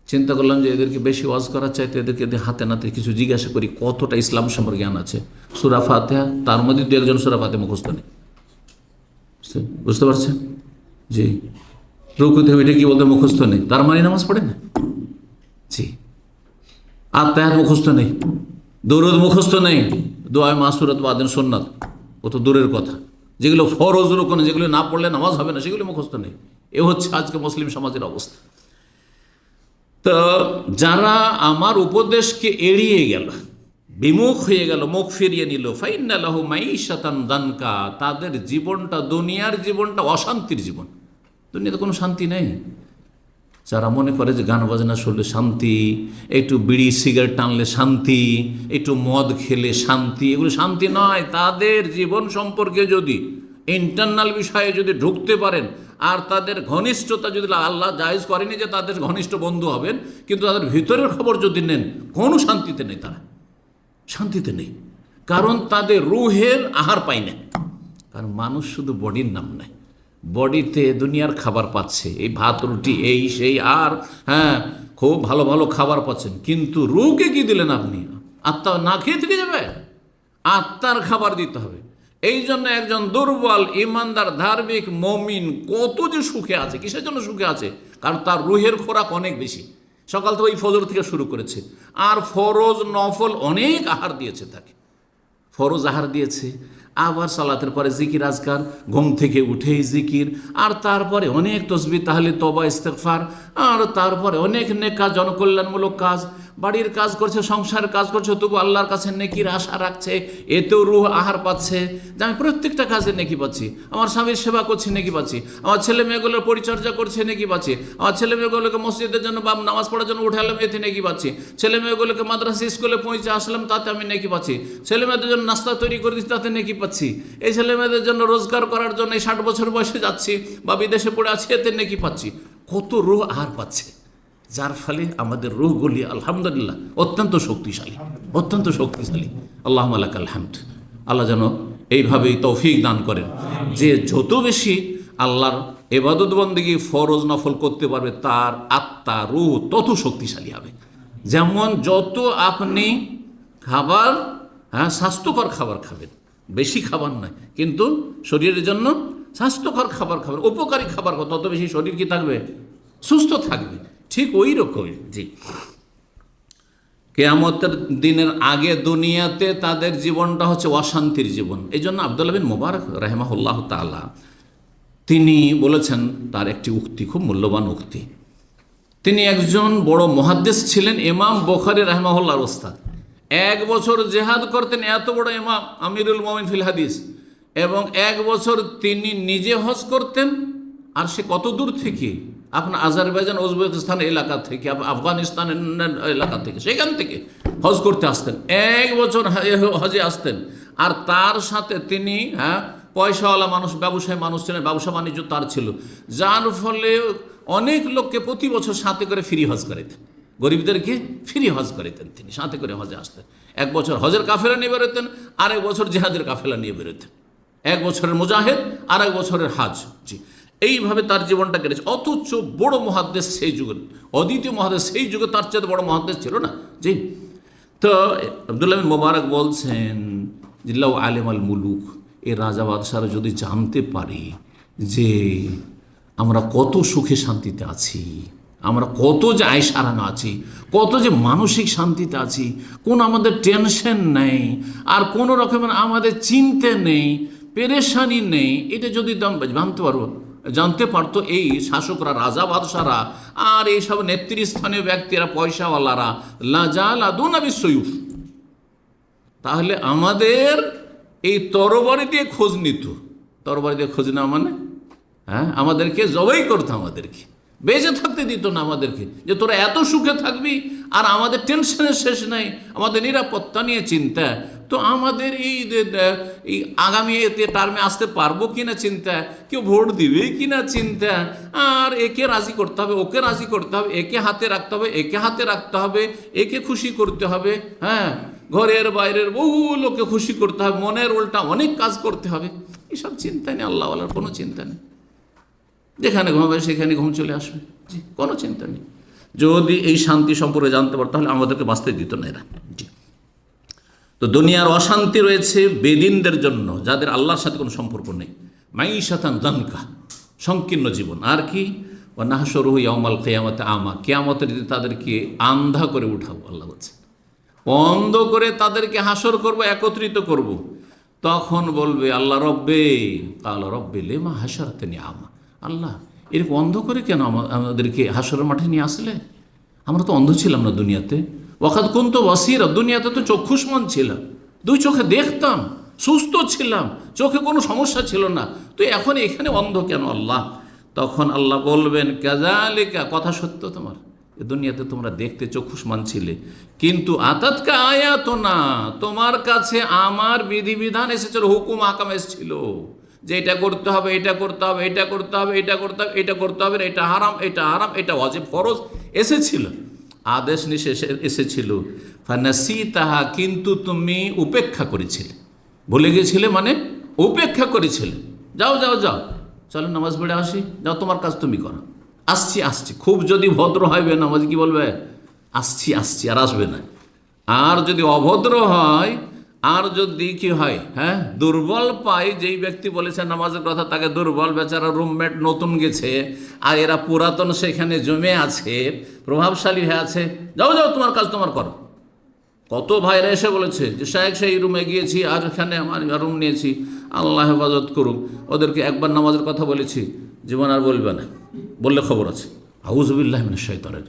চিন্তা করলাম যে এদেরকে বেশি ওয়াজ করার চাইতে এদেরকে হাতে নাতে কিছু জিজ্ঞাসা করি কতটা ইসলাম সম্পর্কে জ্ঞান আছে। সূরা ফাতিহা, তার মধ্যে 2 একজন সূরা ফাতিহা মুখস্থ নেই। বুঝতে পারছেন? জি। রুকুতে এটা কি বলতে মুখস্থ নেই, তার মানে নামাজ পড়ে না। জি। আত্মায়াত মুখস্থ নেই, দরুদ মুখস্থ নেই, দোয়া মাসুরাত বাদেন সুন্নাত ও তো দূরের কথা। যেগুলো ফরজ রুকুন, যেগুলো না পড়লে নামাজ হবে না, সেগুলো মুখস্থ নেই। এ হচ্ছে আজকে মুসলিম সমাজের অবস্থা। তো যারা আমার উপদেশকে এড়িয়ে গেল, বিমুখ হয়ে গেল, মুখ ফিরিয়ে নিল, ফাইন্না লাহু মাইশাতান দানকা, তাদের জীবনটা, দুনিয়ার জীবনটা অশান্তির জীবন। দুনিয়াতে কোনো শান্তি নেই। যারা মনে করে যে গান বাজনা শুনলে শান্তি, একটু বিড়ি সিগারেট টানলে শান্তি, একটু মদ খেলে শান্তি, এগুলো শান্তি নয়। তাদের জীবন সম্পর্কে যদি ইন্টারনাল বিষয়ে যদি ঢুকতে পারেন, আর তাদের ঘনিষ্ঠতা যদি, আল্লাহ জায়েজ করেনি যে তাদের ঘনিষ্ঠ বন্ধু হবেন, কিন্তু তাদের ভিতরের খবর যদি নেন, কোনো শান্তিতে নেই, তারা শান্তিতে নেই। কারণ তাদের রুহের আহার পায় না। কারণ মানুষ শুধু বডির নাম নেয়, বডিতে দুনিয়ার খাবার পাচ্ছে, এই ভাত রুটি এই সেই, আর হ্যাঁ খুব ভালো ভালো খাবার পাচ্ছেন, কিন্তু রুহকে কি দিলেন আপনি? আত্মা না খেয়ে থেকে যাবে, আত্মার খাবার দিতে হবে। এই জন্য একজন দুর্বল ইমানদার ধার্মিক মমিন কত যে সুখে আছে। কিসের জন্য সুখে আছে? কারণ তার রুহের খোরাক অনেক বেশি। সকাল থেকে ওই ফজর থেকে শুরু করেছে, আর ফরজ নফল অনেক আহার দিয়েছে তাকে, ফরজ আহার দিয়েছে, আবার সালাতের পরে জিকির আজকার, ঘুম থেকে উঠেই জিকির, আর তারপরে অনেক তসবিহ তাহলিল তওবা ইস্তেগফার, আর তারপরে অনেক নেক কাজ, জনকল্যাণমূলক কাজ, বাড়ির কাজ করছে, সংসারের কাজ করছে, তবু আল্লাহর কাছে নেকির আশা রাখছে, এতেও রুহ আহার পাচ্ছে যে আমি প্রত্যেকটা কাজে নেকি পাচ্ছি, আমার স্বামীর সেবা করছি নেকি পাচ্ছি, আমার ছেলে মেয়েগুলোর পরিচর্যা করছে নেকি পাচ্ছি, আমার ছেলে মেয়েগুলোকে মসজিদের জন্য বা নামাজ পড়ার জন্য উঠালাম, এতে নেকি পাচ্ছি, ছেলে মেয়েগুলোকে মাদ্রাসা স্কুলে পৌঁছে আসলাম, তাতে আমি নেকি পাচ্ছি, ছেলে মেয়েদের জন্য নাস্তা তৈরি করে দিচ্ছি, তাতে নেকি পাচ্ছি, এই ছেলে মেয়েদের জন্য রোজগার করার জন্য এই 60 বছর বয়সে যাচ্ছি বা বিদেশে পড়ে আছি, এতে নেকি পাচ্ছি। কত রুহ আহার পাচ্ছে, যার ফলে আমাদের রুহগুলি আলহামদুলিল্লাহ অত্যন্ত শক্তিশালী, অত্যন্ত শক্তিশালী। আল্লাহুম্মা লাকাল হামদ। আল্লাহ যেন এইভাবেই তৌফিক দান করেন যে যত বেশি আল্লাহর ইবাদত বন্দেগী ফরজ নফল করতে পারবে, তার আত্মা রুহ তত শক্তিশালী হবে। যেমন যত আপনি খাবার, স্বাস্থ্যকর খাবার খাবেন, বেশি খাবার নয় কিন্তু শরীরের জন্য স্বাস্থ্যকর খাবার খাবেন, উপকারী খাবার, তত বেশি শরীর কি থাকবে? সুস্থ থাকবে। ঠিক ওই রকমই জি কিয়ামতের দিনের আগে দুনিয়াতে তাদের জীবনটা হচ্ছে অশান্তির জীবন। এই জন্য আব্দুল্লাহ বিন মুবারক রাহিমাহুল্লাহ তাআলা তিনি বলেছেন, তার একটি উক্তি, খুব মূল্যবান উক্তি। তিনি একজন বড় মুহাদ্দিস ছিলেন, ইমাম বুখারী রাহিমাহুল্লাহর ওস্তাদ। 1 বছর জেহাদ করতেন, এত বড় ইমাম, আমিরুল মুমিনিন ফিল হাদিস, এবং 1 বছর তিনি নিজে হজ করতেন। আর সে কত দূর থেকে? আপনার আজারবাইজান, উজবেকিস্তান এলাকা থেকে, আফগানিস্তানের এলাকা থেকে, সেখান থেকে হজ করতে আসতেন, 1 বছর হজে আসতেন। আর তার সাথে তিনি পয়সাওয়ালা মানুষ, ব্যবসায়ী মানুষ ছিলেন, ব্যবসা বাণিজ্য তার ছিল, যার ফলে অনেক লোককে প্রতি বছর সাথে করে ফ্রি হজ করিতেন, গরিবদেরকে ফ্রি হজ করিতেন, তিনি সাথে করে হজে আসতেন। 1 বছর হজের কাফেলা নিয়ে বেরোতেন, আর 1 বছর জেহাদের কাফেলা নিয়ে বেরোতেন। 1 বছরের মুজাহিদ আর 1 বছরের হাজ। জি, এইভাবে তার জীবনটা কেটেছে। অথচ বড় মুহাদ্দিস সেই যুগে, অদ্বিতীয় মুহাদ্দিস সেই যুগে, তার চেয়ে বড় মুহাদ্দিস ছিল না। জি, তো আব্দুল্লাহ বিন মুবারক বলছেন, জিল্লাউ আলিম আল মুলুক, এ রাজা বাদশারা যদি জানতে পারে যে আমরা কত সুখে শান্তিতে আছি, আমরা কত যে আয়েশ আরামে আছি, কত যে মানসিক শান্তিতে আছি, কোনো আমাদের টেনশন নেই, আর কোনো রকমের আমাদের চিন্তা নেই, পেরেশানি নেই, এটা যদি জানতে পারতো এই শাসকরা, রাজা বাদশারা, আর এইসব নেতৃস্থানীয় ব্যক্তিরা, পয়সাওয়ালারা, লাজালাদুনা বিসয়ুফ, তাহলে আমাদের এই তরবারি দিয়ে খোঁজ নিত। তরবারি দিয়ে খোঁজ নেওয়া মানে আমাদেরকে জবাই করতো, আমাদেরকে বেঁচে থাকতে দিত না আমাদেরকে, যে তোরা এত সুখে থাকবি আর আমাদের টেনশনের শেষ নাই, আমাদের নিরাপত্তা নিয়ে চিন্তা, তো আমাদের এই আগামী টার্মে আসতে পারবো কিনা চিন্তা, কেউ ভোট দিবে কিনা চিন্তা, আর একে রাজি করতে হবে, ওকে রাজি করতে হবে, একে হাতে রাখতে হবে, একে হাতে রাখতে হবে, একে খুশি করতে হবে। ঘরের বাইরের বহু লোককে খুশি করতে হবে, মনের উল্টা অনেক কাজ করতে হবে, এসব চিন্তা নেই। আল্লাহওয়ালার কোনো চিন্তা নেই, যেখানে ঘুমাবে সেখানে ঘুম চলে আসবে, জি, কোনো চিন্তা নেই। যদি এই শান্তি সম্পর্কে জানতে পারতো তাহলে আমাদেরকে বাঁচতে দিত না এরা। জি, তো দুনিয়ার অশান্তি রয়েছে বেদিনদের জন্য, যাদের আল্লাহর সাথে কোনো সম্পর্ক নেই। মাইশাতান দানকা, সংকীর্ণ জীবন। আর কি, ও নাহশুরুহু ইয়াউমাল কিয়ামাতি আমা, কিয়ামতের দিন তাদেরকে আন্ধা করে উঠাবো। আল্লাহ বলছে অন্ধ করে তাদেরকে হাসর করব, একত্রিত করব। তখন বলবে আল্লাহ রব্বে, কাল রব্বে লেমা হাসারতেনি আমা, আল্লাহ এরকম অন্ধ করে কেন আমাদেরকে হাসরের মাঠে নিয়ে আসলে? আমরা তো অন্ধ ছিলাম না দুনিয়াতে। ওয়াকাদ কুনতু বাসীরা, দুনিয়াতে তো চক্ষুষ্মান ছিলাম, দুই চোখে দেখতাম, সুস্থ ছিলাম, চোখে কোনো সমস্যা ছিল না, তো এখন এখানে অন্ধ কেন আল্লাহ? তখন আল্লাহ বলবেন কাযালিকা, কথা সত্য তোমার, এ দুনিয়াতে তোমরা দেখতে চক্ষুষ্মান ছিলে, কিন্তু আতাতকা আয়াতুনা, তোমার কাছে আমার বিধিবিধান এসেছিল, হুকুম আকাম এসেছিল, যে এটা করতে হবে, এটা করতে হবে, এটা করতে হবে, এটা করতে হবে, এটা করতে হবে, এটা হারাম, এটা হারাম, এটা ওয়াজিব ফরজ এসেছিল, আদেশ নিষেধ এসেছিল। ফানাসিতাহা, কিন্তু তুমি উপেক্ষা করেছিলে, ভুলে গিয়েছিলে, মানে উপেক্ষা করেছিলে। যাও যাও যাও, চলো নামাজ পড়ে আসি, যাও তোমার কাজ তুমি করো, আসছি আসছি। খুব যদি ভদ্র হয় নামাজ কি বলবে, আসছি আসছি, আর আসবে না। আর যদি অভদ্র হয়, আর যদি কি হয়, হ্যাঁ, দুর্বল পায়, যেই ব্যক্তি বলেছে নামাজের কথা তাকে দুর্বল, বেচারা রুমমেট নতুন গেছে আর এরা পুরাতন সেখানে জমে আছে, প্রভাবশালী হয়ে আছে, যাও যাও তোমার কাজ তোমার করো। কত ভাইরা এসে বলেছে যে শায়েখ সেই রুমে গিয়েছি, আর এখানে আমার রুম নিয়েছি, আল্লাহ হেফাজত করুক, ওদেরকে একবার নামাজের কথা বলেছি, জীবন আর বলবে না, বললে খবর আছে। আউযুবিল্লাহি মিনাশ শাইতানির,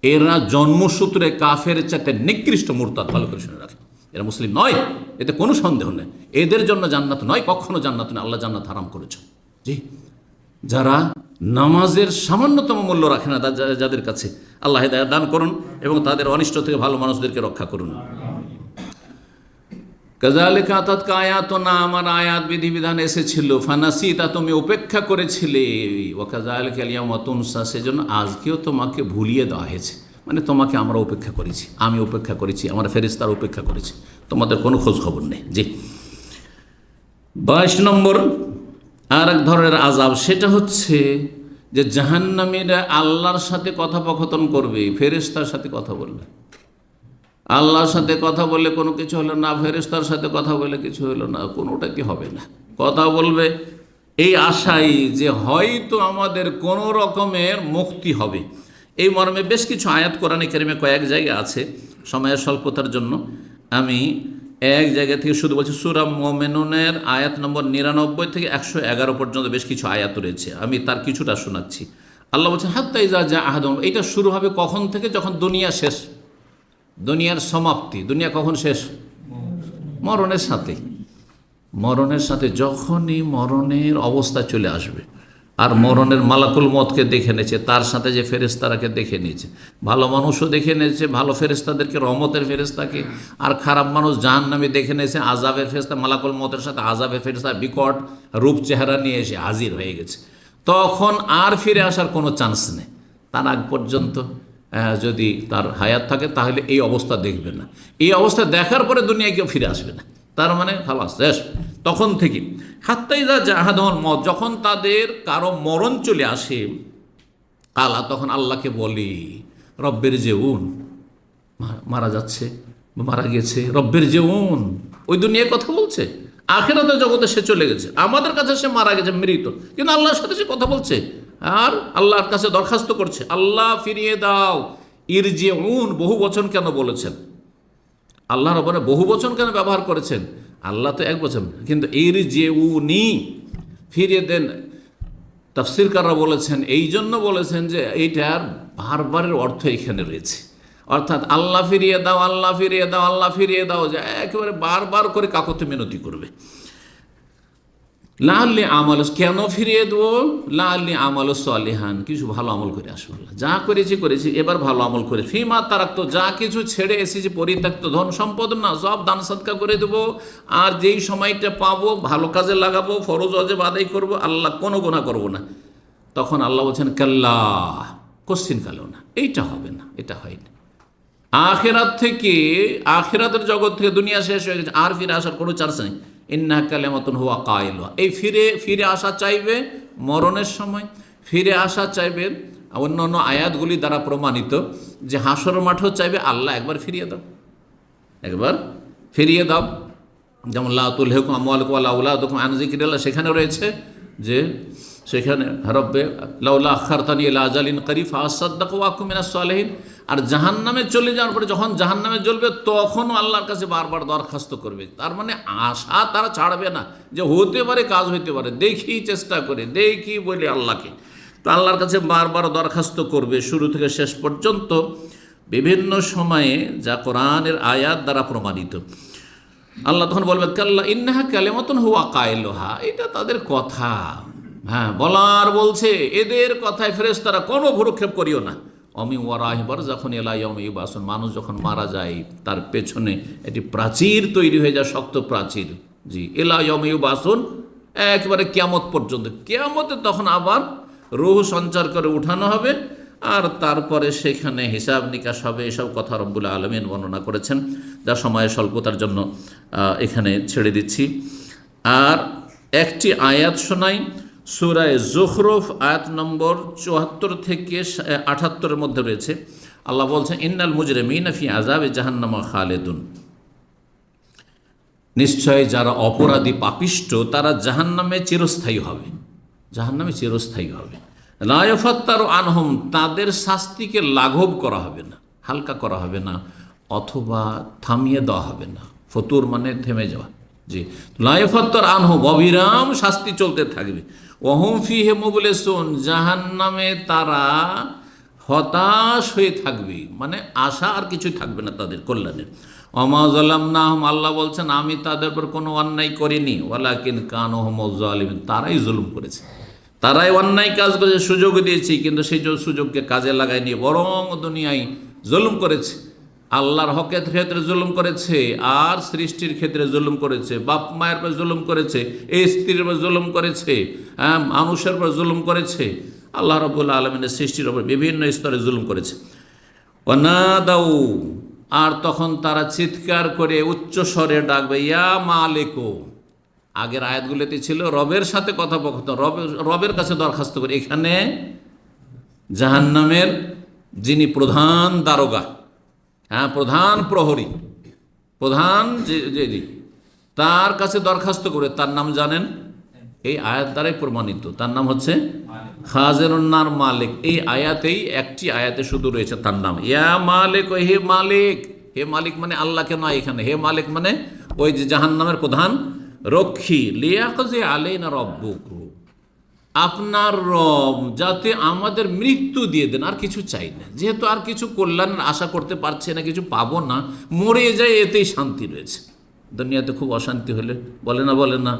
এরা জন্মসূত্রে কাফের চাইতে নিকৃষ্ট মুরতাদ, ভালো করে শুনে রাখে, এরা মুসলিম নয়, এতে কোনো সন্দেহ নেই। এদের জন্য জান্নাত নয়, কখনো জান্নাত নয়, আল্লাহ জান্নাত হারাম করেছে। জি, যারা নামাজের সামান্যতম মূল্য রাখে না, যাদের কাছে আল্লাহ হিদায়াত দান করুন এবং তাদের অনিষ্ট থেকে ভালো মানুষদেরকে রক্ষা করুন। কাযালিকা আতাতকা আয়াতুনা, আমার আয়াত বিধিবিধান এসেছিল, ফানাসিতা, তুমি উপেক্ষা করেছিলে, ওয়া কাযালিকা আল ইয়াউমা তুনসা, সেজন্য আজকেও তোমাকে ভুলিয়ে দেওয়া হয়েছে, মানে তোমাকে আমরা উপেক্ষা করেছি, আমি উপেক্ষা করেছি, আমার ফেরেশতারা উপেক্ষা করেছি, তোমাদের কোনো খোঁজ খবর নেই। জি, 22 নম্বর আর এক ধরনের আযাব, সেটা হচ্ছে যে জাহান্নামীরা আল্লাহর সাথে কথোপকথন করবে, ফেরেশতার সাথে কথা বলবে। আল্লাহর সাথে কথা বললে কোনো কিছু হলো না, ফেরেশতার সাথে কথা বলে কিছু হলো না, কোনোটা কি হবে না, কথা বলবে এই আশাই যে হয়তো আমাদের কোনো রকমের মুক্তি হবে। এই মর্মে বেশ কিছু আয়াত কোরআনে কারিমে কয়েক জায়গায় আছে, সময়ের স্বল্পতার জন্য আমি এক জায়গা থেকে শুধু বলছি। সূরা মুমিনুনের আয়াত নম্বর 99 থেকে 111 পর্যন্ত বেশ কিছু আয়াত রয়েছে, আমি তার কিছুটা শোনাচ্ছি। আল্লাহ বলছেন হাত্তা ইযা জা আহাদুহুম, এটা শুরু হবে কখন থেকে, যখন দুনিয়া শেষ, দুনিয়ার সমাপ্তি। দুনিয়া কখন শেষ? মরণের সাথে। মরণের সাথে যখনই মরণের অবস্থা চলে আসবে, আর মরণের মালাকুল মতকে দেখে নিয়েছে, তার সাথে যে ফেরেশতারাকে দেখে নিয়েছে, ভালো মানুষও দেখে নিয়েছে, ভালো ফেরেশতাদেরকে, রহমতের ফেরেশতাকে, আর খারাপ মানুষ জাহান্নামী দেখে নিয়েছে, আযাবের ফেরেশতা, মালাকুল মতের সাথে আযাবের ফেরেশতা বিকট রূপ চেহারা নিয়ে এসে হাজির হয়ে গেছে, তখন আর ফিরে আসার কোনো চান্স নেই। তার আগ পর্যন্ত যদি তার হায়াত থাকে তাহলে এই অবস্থা দেখবে না, এই অবস্থা দেখার পরে দুনিয়ায় কেউ ফিরে আসবে না, তার মানে খালাস শেষ। তখন থেকে হাত্তা ইযা জা আহাদুহুল মউত, যখন তাদের কারো মরণ চলে আসে, কালা, তখন আল্লাহকে বলি রব্বের জিউন, মারা যাচ্ছে, মারা গেছে, রব্বের জিউন, ওই দুনিয়ায় কথা বলছে, আখিরাতের জগতে সে চলে গেছে, আমাদের কাছে সে মারা গেছে, মৃত, কিন্তু আল্লাহর সাথে সে কথা বলছে আর আল্লাহর কাছে দরখাস্ত করছে, আল্লাহ ফিরিয়ে দাও। ইরজিউন বহু বচন কেন বলেছেন? আল্লাহর ওপরে বহু বচন কেন ব্যবহার করেছেন? আল্লাহ তো এক বচন, কিন্তু ইরজিউনি, ফিরিয়ে দেন। তাফসীরকাররা বলেছেন এই জন্য বলেছেন যে এইটার বারবারের অর্থ এখানে রয়েছে, অর্থাৎ আল্লাহ ফিরিয়ে দাও, আল্লাহ ফিরিয়ে দাও, আল্লাহ ফিরিয়ে দাও, যে একেবারে বারবার করে কাকতে মিনতি করবে। লাআল্লি আমাল, কেন ফিরিয়ে দেবো? লাআল্লি আমাল সালিহান, কিছু ভালো আমল করে আসবো, যা করেছি করেছি, এবার ভালো আমল করে, ফিমা তারাক্ত, যা কিছু ছেড়ে এসেছি, পরিত্যক্ত ধন সম্পদ না, সব দান সদকা করে দেবো, আর যেই সময়টা পাবো ভালো কাজে লাগাবো, ফরজ ওয়াজিব আদায় করবো, আল্লাহ কোনো গুনাহ করবো না। তখন আল্লাহ বলছেন কাল্লা, কোশ্চিন কালেও না, এইটা হবে না, এটা হয়নি। আখিরাত থেকে, আখিরাতের জগৎ থেকে দুনিয়া শেষ হয়ে গেছে, আর ফিরে আসার কোনো চান্স নেই। ইন্নাহা কালিমাতুন হুয়া কাইলুহা, এই ফিরে আসা চাইবে মরণের সময়, ফিরে আসা চাইবে অন্য অন্য আয়াতগুলি দ্বারা প্রমাণিত যে হাসর মাঠও চাইবে আল্লাহ একবার ফিরিয়ে দাও, একবার ফিরিয়ে দাও। যেমন লা তুলহিকুম আমওয়ালুকুম ওয়ালা আওলাদুকুম আন যিকরিল্লাহ, সেখানে রয়েছে যে সেখানে রব্বে লাউলা আখারতানি ইলা আজালিন করিব ফাসাদদাকু ওয়া আকুম মিনাস সালিহিন। আর জাহান্নামে চলে যাওয়ার পরে যখন জাহান্নামে জ্বলবে তখনও আল্লাহর কাছে বারবার দরখাস্ত করবে। তার মানে আশা তারা ছাড়বে না যে হতে পারে, কাজ হইতে পারে, দেখি চেষ্টা করে, দেখি বলে আল্লাহকে, তো আল্লাহর কাছে বারবার দরখাস্ত করবে শুরু থেকে শেষ পর্যন্ত বিভিন্ন সময়ে, যা কোরআনের আয়াত দ্বারা প্রমাণিত। আল্লাহ তখন বলবে কাল্লা ইন্নাহা কালিমাতুন হুয়া কাইলুহা, এটা তাদের কথা, হ্যাঁ বলার বলছে, এদের কথায় ফেরেশতারা কোনো ভ্রুক্ষেপ করিও না। অমি ওয়ারাহি বারযাখুন ইলা ইয়াউমি ইউবআসুন, মানুষ যখন মারা যায় তার পেছনে একটি প্রাচীর তৈরি হয়ে যায়, শক্ত প্রাচীর, জি, ইলা ইয়াউমি ইউবআসুন, একেবারে কিয়ামত পর্যন্ত। কিয়ামতে তখন আবার রূহ সঞ্চার করে উঠানো হবে, আর তারপরে সেখানে হিসাব নিকাশ হবে। এসব কথা রব্বুল আলামিন বর্ণনা করেছেন, যা সময়ের স্বল্পতার জন্য এখানে ছেড়ে দিচ্ছি। আর একটি আয়াত শোনাই, সূরা যুখরুফ আয়াত নম্বর ৭৪ থেকে ৭৮-এর মধ্যে রয়েছে। আল্লাহ বলছেন ইন্নাল মুজরিমিনা ফি আযাবি জাহান্নাম খালিদুন, নিশ্চয় যারা অপরাধী পাপিষ্ঠ তারা জাহান্নামে চিরস্থায়ী হবে, জাহান্নামে চিরস্থায়ী হবে। লা ইউফাত্তারু আনহুম, তাদের শাস্তিকে লাঘব করা হবে না, হালকা করা হবে না, অথবা থামিয়ে দেওয়া হবে না। ফতুর মানে থেমে যাওয়া, জি। লা ইউফাত্তারু আনহুম, অবিরাম শাস্তি চলতে থাকবে। ওয়াহুম ফিহি মুবলিসুন, জাহান্নামে তারা হতাশ হয়ে থাকবে, মানে আশা আর কিছুই থাকবে না তাদের কল্যাণের। ওমা যালামনাহুম, আল্লাহ বলছেন আমি তাদের উপর কোনো অন্যায় করিনি, ওয়ালাকিন কানু হুমুজ জালিমিন, তারাই জুলুম করেছে, তারাই অন্যায় কাজ করেছে, সুযোগ দিয়েছি কিন্তু সেই সুযোগকে কাজে লাগায়নি, বরং দুনিয়ায় জুলুম করেছে, আল্লাহর হকের ক্ষেত্রে জুলুম করেছে, আর সৃষ্টির ক্ষেত্রে জুলুম করেছে, বাপ মায়ের উপর জুলুম করেছে, এই স্ত্রীর উপর জুলুম করেছে, মানুষের উপর জুলুম করেছে, আল্লাহ রাব্বুল আলামিনের সৃষ্টির উপর বিভিন্ন স্তরে জুলুম করেছে। ওয়ানাদাউ, আর তখন তারা চিৎকার করে উচ্চ স্বরে ডাকবে ইয়া মালিকু। আগের আয়াতগুলোতে ছিল রবের সাথে কথোপকথন, রবের কাছে দরখাস্ত করে। এখানে জাহান্নামের যিনি প্রধান দারোগা, হ্যাঁ প্রধান প্রহরী, প্রধান যে তার কাছে দরখাস্ত করে, তার নাম জানেন, এই আয়াত দ্বারাই প্রমাণিত, তার নাম হচ্ছে খাজেনুন্নার মালিক। এই আয়াতেই একটি আয়াতে শুধু রয়েছে তার নাম, ইয়া মালিক, হে মালিক। হে মালিক মানে আল্লাহকে নয়, এখানে হে মালিক মানে ওই যে জাহান্নামের প্রধান রক্ষী। লিয়াকজি আলাইনা রাব্বুকু, আপনার রব যাতে আমাদের মৃত্যু দিয়ে দেন, আর কিছু চাই না, যেহেতু আর কিছু কল্যাণের আশা করতে পারছে না, কিছু পাবো না, মরে যায়, এতেই শান্তি রয়েছে। দুনিয়াতে খুব অশান্তি হলে বলে না,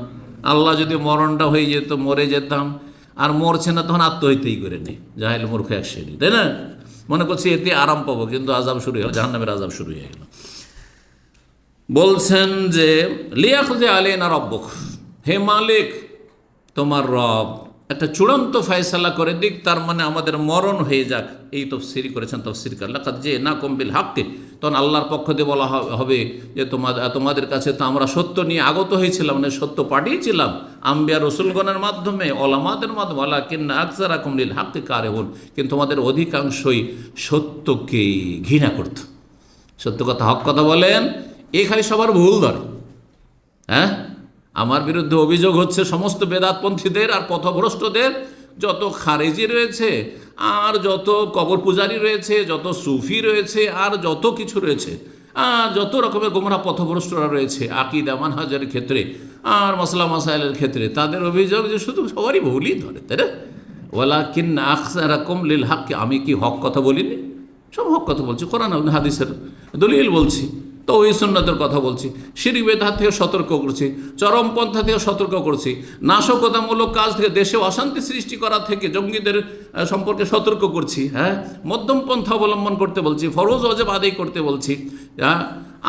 আল্লাহ যদি মরণটা হয়ে যেত, মরে যেতাম, আর মরছে না তখন আত্মহত্যাই করে নেই, জাহেল মূর্খ এক শ্রেণী, তাই না? মনে করছি এতে আরাম পাবো, কিন্তু আযাব শুরু হয়ে গেল, জাহান্নামের আযাব শুরু হয়ে গেল। বলছেন যে লিয়াকজি আলাইনা রাব্বুক, হে মালিক তোমার রব একটা চূড়ান্ত ফয়সালা করে দিক, তার মানে আমাদের মরণ হয়ে যাক। এই তাফসীর করেছেন তাফসীরকার, লাকাদ জিনাকুম বিল হাক্কি, তখন আল্লাহর পক্ষ দিয়ে বলা হবে যে তোমাদের কাছে তো আমরা সত্য নিয়ে আগত হয়েছিলাম, মানে সত্য পাঠিয়েছিলাম আম্বিয়া রসুলগণের মাধ্যমে, ওলামাদের মাধ্যমে, ওয়ালাকিন্না আকসারাকুম লিল হাক্কি কারিহুন, কিন্তু তোমাদের অধিকাংশই সত্যকে ঘৃণা করত। সত্য কথা, হক কথা বলেন, এ খালি সবার ভুল ধরে। হ্যাঁ, আমার বিরুদ্ধে অভিযোগ হচ্ছে সমস্ত বেদাতপন্থীদের আর পথভ্রষ্টদের, যত খারেজি রয়েছে, আর যত কবর পূজারী রয়েছে, যত সুফি রয়েছে, আর যত কিছু রয়েছে, আর যত রকমের গোমরা পথভ্রষ্টরা রয়েছে আকীদা মানহাজের ক্ষেত্রে আর মাসলা মাসাইলের ক্ষেত্রে, তাদের অভিযোগ যে শুধু সবারই ভুলই ধরে, তাই না? ওয়ালাকিন্না আকসারাকুম লিল হাক্কি, আমি কি হক কথা বলিনি? সব হক কথা বলছি, কোরআন হাদিসের দলিল বলছি, তো ওই সুন্নতের কথা বলছি, শিরক বিদআত থেকে সতর্ক করছি, চরমপন্থা থেকে সতর্ক করছি, নাশকতামূলক কাজ থেকে, দেশে অশান্তি সৃষ্টি করা থেকে, জঙ্গিদের সম্পর্কে সতর্ক করছি, হ্যাঁ মধ্যম পন্থা অবলম্বন করতে বলছি, ফরজ ওয়াজিব আদায় করতে বলছি, হ্যাঁ।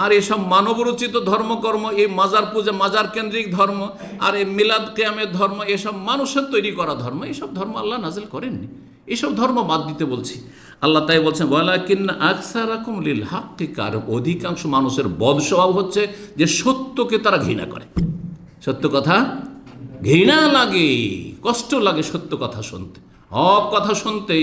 আর এসব মানবরচিত ধর্মকর্ম, এই মাজার পূজা, মাজার কেন্দ্রিক ধর্ম, আর এই মিলাদ কিয়ামের ধর্ম, এসব মানুষের তৈরি করা ধর্ম, এসব ধর্ম আল্লাহ নাজিল করেননি। এসব ধর্ম বাদ দিতে বলছি। আল্লাহ তাই বলছেন ওয়ালাকিন্না আকসারাকুম লিল হাক্কি কারিহুন, অধিকাংশ মানুষের বদ স্বভাব হচ্ছে যে সত্যকে তারা ঘৃণা করে। সত্য কথা ঘৃণা লাগে, কষ্ট লাগে সত্য কথা শুনতে, হক কথা শুনতে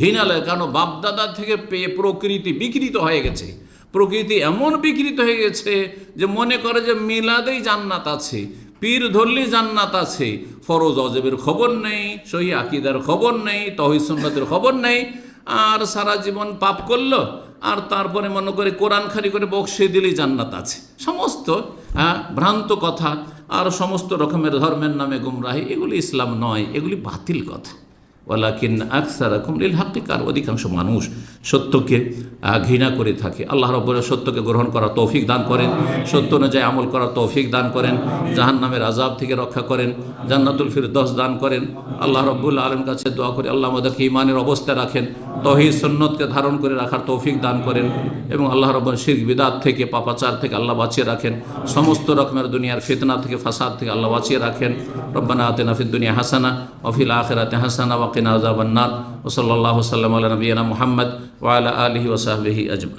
ঘৃণা লাগে। কারণ বাপদাদা থেকে পেয়ে প্রকৃতি বিকৃত হয়ে গেছে। প্রকৃতি এমন বিকৃত হয়ে গেছে যে মনে করে যে মিলাদেই জান্নাত আছে, পীর ধরলেই জান্নাত আছে, ফরজ অজেবের খবর নেই, সহি আকিদার খবর নেই, তৌহিদ সুন্নাতের খবর নেই, আর সারা জীবন পাপ করলো আর তারপরে মনে করে কোরআন খালি করে বক্সে দিলেই জান্নাত আছে। সমস্ত ভ্রান্ত কথা আর সমস্ত রকমের ধর্মের নামে গুমরাহি, এগুলি ইসলাম নয়, এগুলি বাতিল কথা। ওয়ালাকিন্না আকসারাকুম লিল হাক্কি কারিহুন, অধিকাংশ মানুষ সত্যকে ঘৃণা করে থাকে। আল্লাহ রাব্বুল আলামিন সত্যকে গ্রহণ করার তৌফিক দান করেন, সত্য অনুযায়ী আমল করার তৌফিক দান করেন, জাহান্নামের আযাব থেকে রক্ষা করেন, জান্নাতুল ফিরদৌস দান করেন। আল্লাহ রাব্বুল আলামিনের কাছে দোয়া করি আল্লাহ আমাদেরকে ঈমানের অবস্থায় রাখেন, তৌহিদ সুন্নতকে ধারণ করে রাখার তৌফিক দান করেন, এবং আল্লাহ রাব্বুল শিরক বিদআত থেকে, পাপাচার থেকে আল্লাহ বাঁচিয়ে রাখেন, সমস্ত রকমের দুনিয়ার ফিতনা থেকে, ফাসাদ থেকে আল্লাহ বাঁচিয়ে রাখেন। রব্বানা আতিনা ফিদ দুনিয়া হাসানা ওয়া ফিল আখিরাতি হাসানা ওয়া কিনা আযাবান নার। ওয়া সাল্লাল্লাহু ওয়া সাল্লাম আলা নবিয়িনা মুহাম্মদ ওয়া আলা আলিহি ওয়া সাহবিহি আজমাইন।